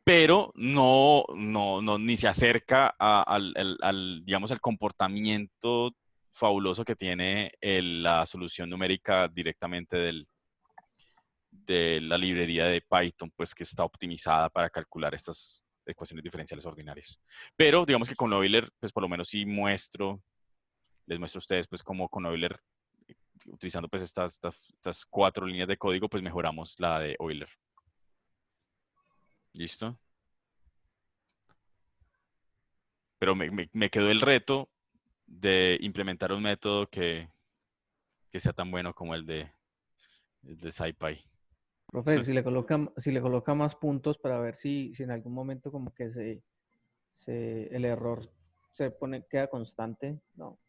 Pero ni se acerca digamos, al comportamiento fabuloso que tiene la solución numérica directamente de la librería de Python, pues que está optimizada para calcular estas ecuaciones diferenciales ordinarias. Pero digamos que con Euler, pues por lo menos sí les muestro a ustedes, pues como con Euler, utilizando pues estas 4 líneas de código, pues mejoramos la de Euler. ¿Listo? Pero me quedó el reto de implementar un método que sea tan bueno como el de SciPy. Profe, si le coloca más puntos para ver si en algún momento como que el error queda constante, ¿no?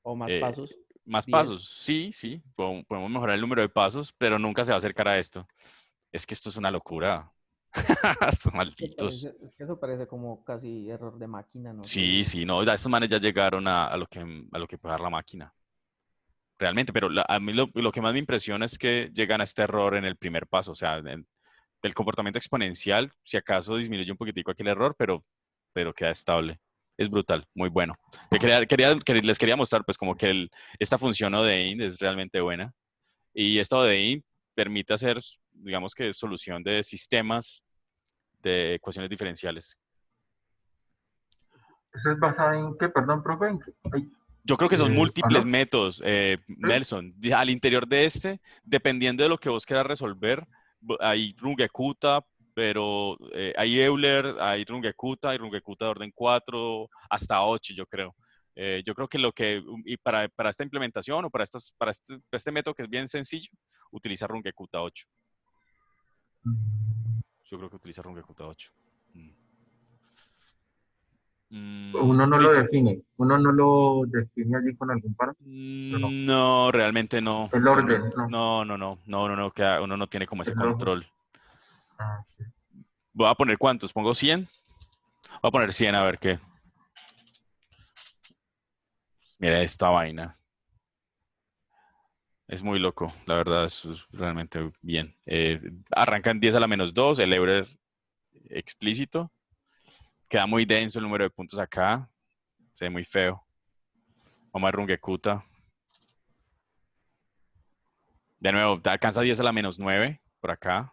O más pasos. Más 10. pasos, sí. Podemos mejorar el número de pasos, pero nunca se va a acercar a esto. Es que esto es una locura. Estos malditos. Es que eso parece como casi error de máquina, ¿no? Sí, no, estos manes ya llegaron a lo que puede dar la máquina. Realmente, pero a mí lo que más me impresiona es que llegan a este error en el primer paso, o sea, del comportamiento exponencial, si acaso disminuye un poquitico aquí el error, pero queda estable. Es brutal, muy bueno. Les quería mostrar, pues, como que esta función ODEIN es realmente buena. Y esta ODEIN permite hacer, digamos que, solución de sistemas de ecuaciones diferenciales. ¿Eso es basado en qué? Perdón, profe. Yo creo que son múltiples ¿no? métodos, Nelson. Al interior de dependiendo de lo que vos quieras resolver, hay Runge-Kutta, pero hay Euler, hay Runge-Kutta, de orden 4 hasta 8, yo creo. Yo creo que y para esta implementación o para este método que es bien sencillo, utiliza Runge-Kutta 8. Yo creo que utiliza Runge-Kutta 8. Uno no lo define. Uno no lo define allí con algún parámetro. No, realmente no. El orden, no. Uno no tiene como ese El orden. control. Sí. Voy a poner ¿cuántos? ¿Pongo 100? Voy a poner 100 a ver qué. Mira esta vaina. Es muy loco, la verdad, eso es realmente bien. Arrancan 10 a la -2, el Euler explícito. Queda muy denso el número de puntos acá. Se ve muy feo. Vamos a Runge-Kutta. De nuevo, alcanza 10 a la -9 por acá.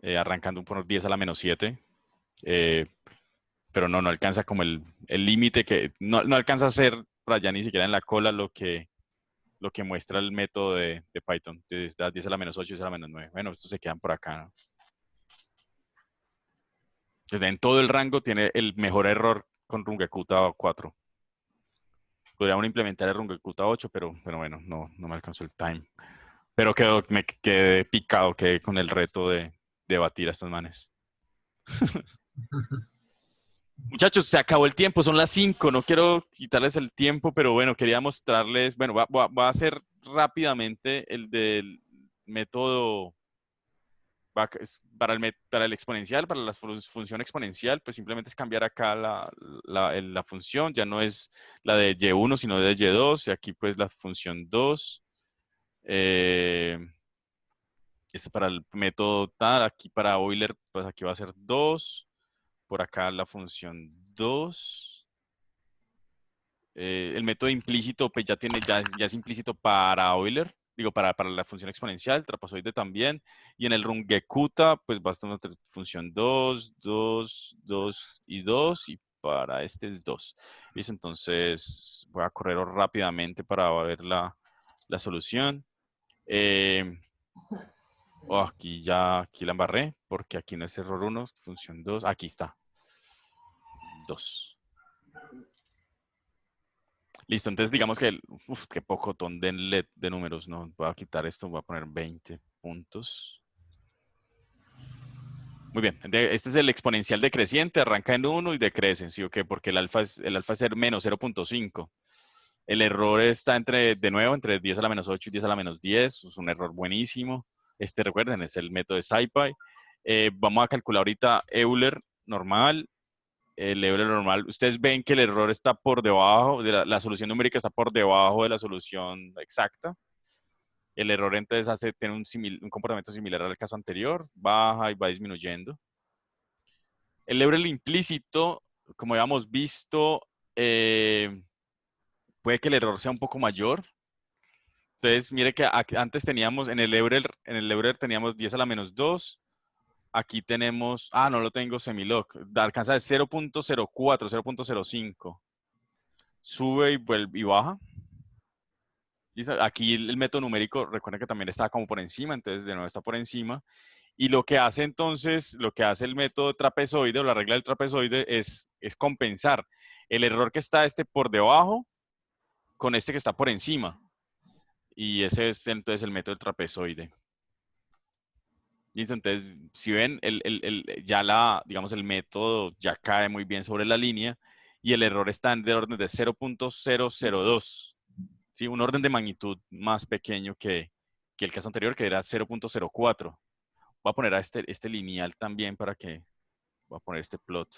Arrancando por 10 a la -7. Pero no alcanza como el límite que... No alcanza a ser por allá ni siquiera en la cola lo que muestra el método de Python. Desde 10 a la -8 y 10 a la -9. Bueno, estos se quedan por acá, ¿no? Desde en todo el rango tiene el mejor error con Runge-Kutta 4. Podríamos implementar el Runge-Kutta 8, pero bueno, no me alcanzó el time. Pero me quedé picado, quedé con el reto de batir a estos manes. Muchachos, se acabó el tiempo, son las 5, no quiero quitarles el tiempo, pero bueno, quería mostrarles, bueno, voy a hacer rápidamente el del método para el exponencial, para la función exponencial, pues simplemente es cambiar acá la función, ya no es la de y1, sino de y2, y aquí pues la función 2. Este para el método tal, aquí para Euler, pues aquí va a ser 2. Por acá la función 2. El método implícito, pues ya es implícito para Euler, digo, para la función exponencial, trapezoide también. Y en el Runge-Kutta, pues va a estar una función 2, 2, 2 y 2. Y para este es 2. ¿Listo? Entonces voy a correr rápidamente para ver la solución. Aquí la embarré, porque aquí no es error 1, función 2. Aquí está. 2. Listo, entonces digamos que, qué pocotón de números, ¿no? Voy a quitar esto, voy a poner 20 puntos. Muy bien, este es el exponencial decreciente, arranca en 1 y decrece, ¿sí o qué? Porque el alfa es menos 0.5. El error está entre 10 a la -8 y 10 a la -10, es un error buenísimo. Recuerden, es el método de SciPy. Vamos a calcular ahorita Euler normal. El Euler normal, ustedes ven que el error está por debajo, de la solución numérica está por debajo de la solución exacta. El error entonces tiene un comportamiento similar al caso anterior, baja y va disminuyendo. El Euler implícito, como habíamos visto, puede que el error sea un poco mayor. Entonces, mire que antes teníamos, en el Euler teníamos 10 a la -2. Aquí tenemos, no lo tengo semilog, alcanza de 0.04, 0.05. Sube y baja. Aquí el método numérico, recuerden que también está como por encima, entonces de nuevo está por encima. Y lo que hace entonces, lo que hace el método trapezoide o la regla del trapezoide es compensar el error que está por debajo con que está por encima. Y ese es entonces el método del trapezoide. Listo, entonces, si ven, digamos, el método ya cae muy bien sobre la línea y el error está de orden de 0.002. ¿Sí? Un orden de magnitud más pequeño que el caso anterior, que era 0.04. Voy a poner a este lineal también para que... Voy a poner este plot.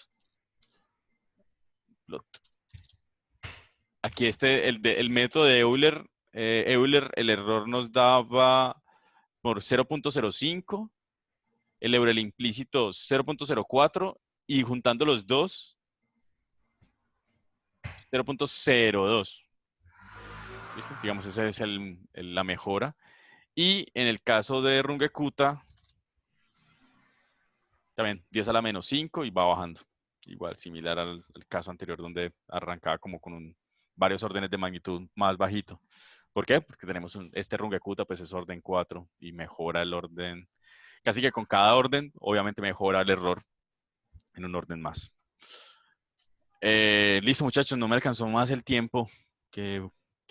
Aquí el método de Euler, el error nos daba por 0.05. El Euler implícito 0.04 y juntando los dos 0.02. ¿Listo? Digamos, esa es la mejora. Y en el caso de Runge-Kutta, también 10 a la -5 y va bajando. Igual, similar al caso anterior donde arrancaba como con varios órdenes de magnitud más bajito. ¿Por qué? Porque tenemos este Runge-Kutta, pues es orden 4 y mejora el orden. Casi que con cada orden, obviamente mejora el error en un orden más. Listo, muchachos, no me alcanzó más el tiempo. Qué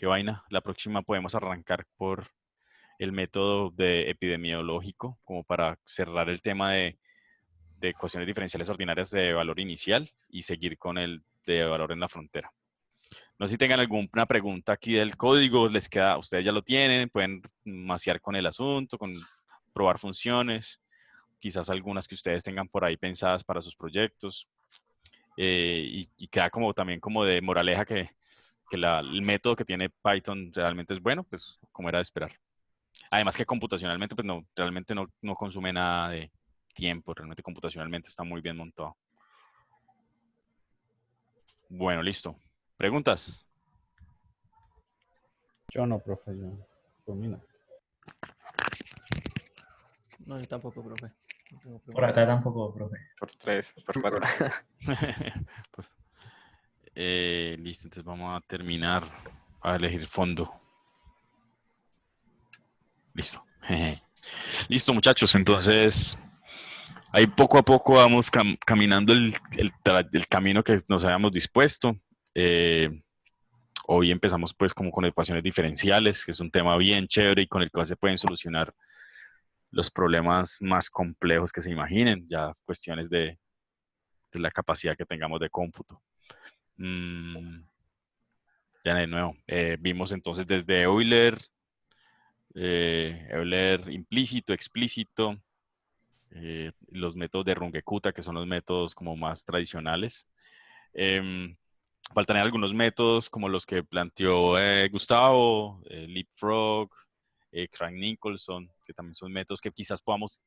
vaina. La próxima podemos arrancar por el método de epidemiológico, como para cerrar el tema de ecuaciones diferenciales ordinarias de valor inicial y seguir con el de valor en la frontera. No sé si tengan alguna pregunta aquí del código, les queda, ustedes ya lo tienen, pueden maciar con el asunto, con probar funciones, quizás algunas que ustedes tengan por ahí pensadas para sus proyectos. Y queda también como de moraleja que el método que tiene Python realmente es bueno, pues como era de esperar. Además que computacionalmente, pues no, realmente no consume nada de tiempo, realmente computacionalmente está muy bien montado. Bueno, listo. ¿Preguntas? Yo no, profe, yo no. Por mí no. No, yo tampoco, profe. No tengo Por preguntas. acá tampoco, profe. Por 3, por 4. Pues, listo, entonces vamos a terminar a elegir fondo. Listo. Listo, muchachos. Entonces, ahí poco a poco vamos caminando el camino que nos habíamos dispuesto. Hoy empezamos pues como con ecuaciones diferenciales, que es un tema bien chévere y con el cual se pueden solucionar los problemas más complejos que se imaginen, ya cuestiones de la capacidad que tengamos de cómputo. Ya de nuevo, vimos entonces desde Euler implícito, explícito, los métodos de Runge-Kutta, que son los métodos como más tradicionales. Faltan algunos métodos como los que planteó Gustavo, Leapfrog, Crank-Nicholson, que también son métodos que quizás podamos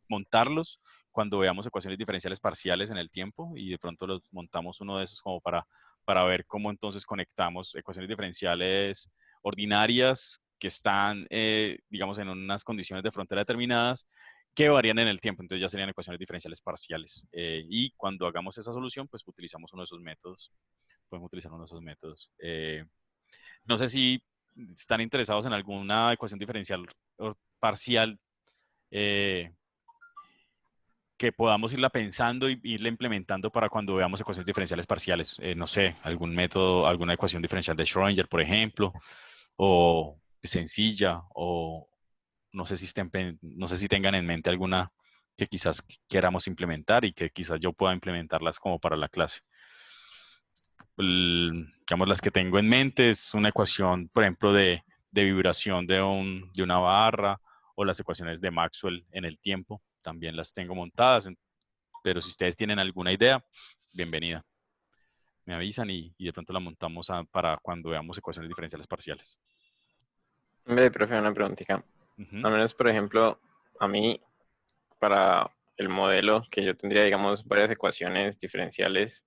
montarlos cuando veamos ecuaciones diferenciales parciales en el tiempo y de pronto los montamos uno de esos como para ver cómo entonces conectamos ecuaciones diferenciales ordinarias que están, digamos, en unas condiciones de frontera determinadas que varían en el tiempo. Entonces ya serían ecuaciones diferenciales parciales. Y cuando hagamos esa solución, pues utilizamos uno de esos métodos. Podemos utilizar uno de esos métodos. No sé si están interesados en alguna ecuación diferencial parcial que podamos irla pensando y irla implementando para cuando veamos ecuaciones diferenciales parciales. No sé, algún método, alguna ecuación diferencial de Schrödinger, por ejemplo, o sencilla, o no sé si tengan en mente alguna que quizás queramos implementar y que quizás yo pueda implementarlas como para la clase. Digamos, las que tengo en mente es una ecuación, por ejemplo, de vibración de una barra, o las ecuaciones de Maxwell en el tiempo, también las tengo montadas, pero si ustedes tienen alguna idea, bienvenida. Me avisan y de pronto la montamos para cuando veamos ecuaciones diferenciales parciales. Hombre, profe, una preguntita. Al menos, por ejemplo, a mí, para el modelo que yo tendría, digamos, varias ecuaciones diferenciales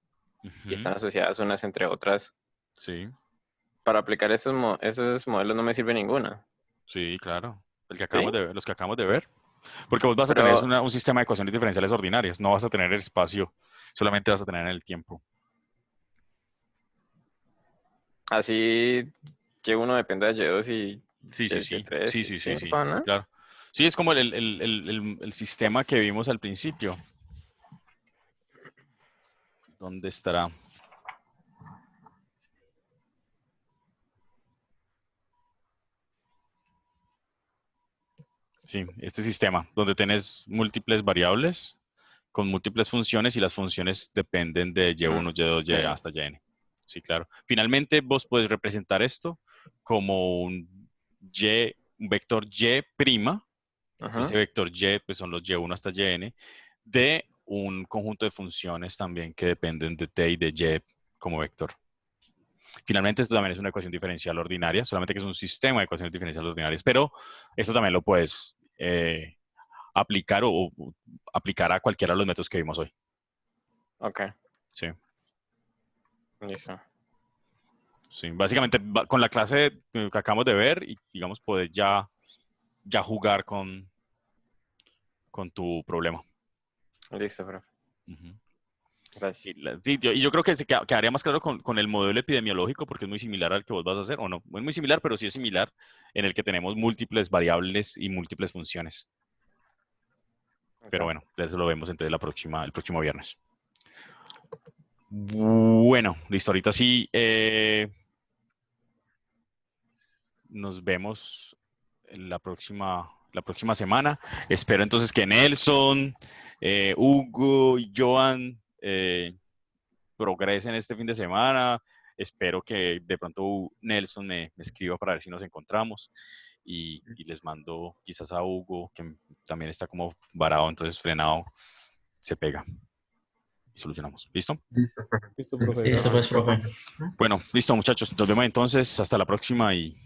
y están asociadas unas entre otras. Sí. Para aplicar esos modelos no me sirve ninguna. Sí, claro. Los que ¿Sí? acabamos de ver. Porque vos vas a tener un sistema de ecuaciones diferenciales ordinarias. No vas a tener el espacio, solamente vas a tener en el tiempo. Así que uno dependa de Y2 y Sí. Y3. Sí, ¿No? claro. Sí, es como el sistema que vimos al principio. ¿Dónde estará? Sí, este sistema, donde tenés múltiples variables con múltiples funciones y las funciones dependen de Y1, Y2, Y hasta Yn. Sí, claro. Finalmente, vos puedes representar esto como un vector Y'. Ese vector Y pues son los Y1 hasta Yn de un conjunto de funciones también que dependen de T y de Y como vector. Finalmente, esto también es una ecuación diferencial ordinaria, solamente que es un sistema de ecuaciones diferenciales ordinarias, pero esto también lo puedes aplicar o aplicar a cualquiera de los métodos que vimos hoy. Ok. Sí. Listo. Sí, básicamente con la clase que acabamos de ver, y digamos, puedes ya jugar con tu problema. Listo, profe. Gracias. Y yo creo que se quedaría más claro con el modelo epidemiológico, porque es muy similar al que vos vas a hacer, o no, no es muy similar, pero sí es similar, en el que tenemos múltiples variables y múltiples funciones. Pero bueno, eso lo vemos entonces el próximo viernes. Bueno, listo, ahorita sí. Nos vemos la próxima semana. Espero entonces que Nelson, Hugo y Joan progresen este fin de semana. Espero que de pronto Nelson me escriba para ver si nos encontramos. Y les mando quizás a Hugo, que también está como varado, entonces frenado, se pega. y solucionamos. ¿Listo? Listo, profe. Listo, profe. Listo, pues, profe. Bueno, listo, muchachos. Nos vemos entonces. Hasta la próxima y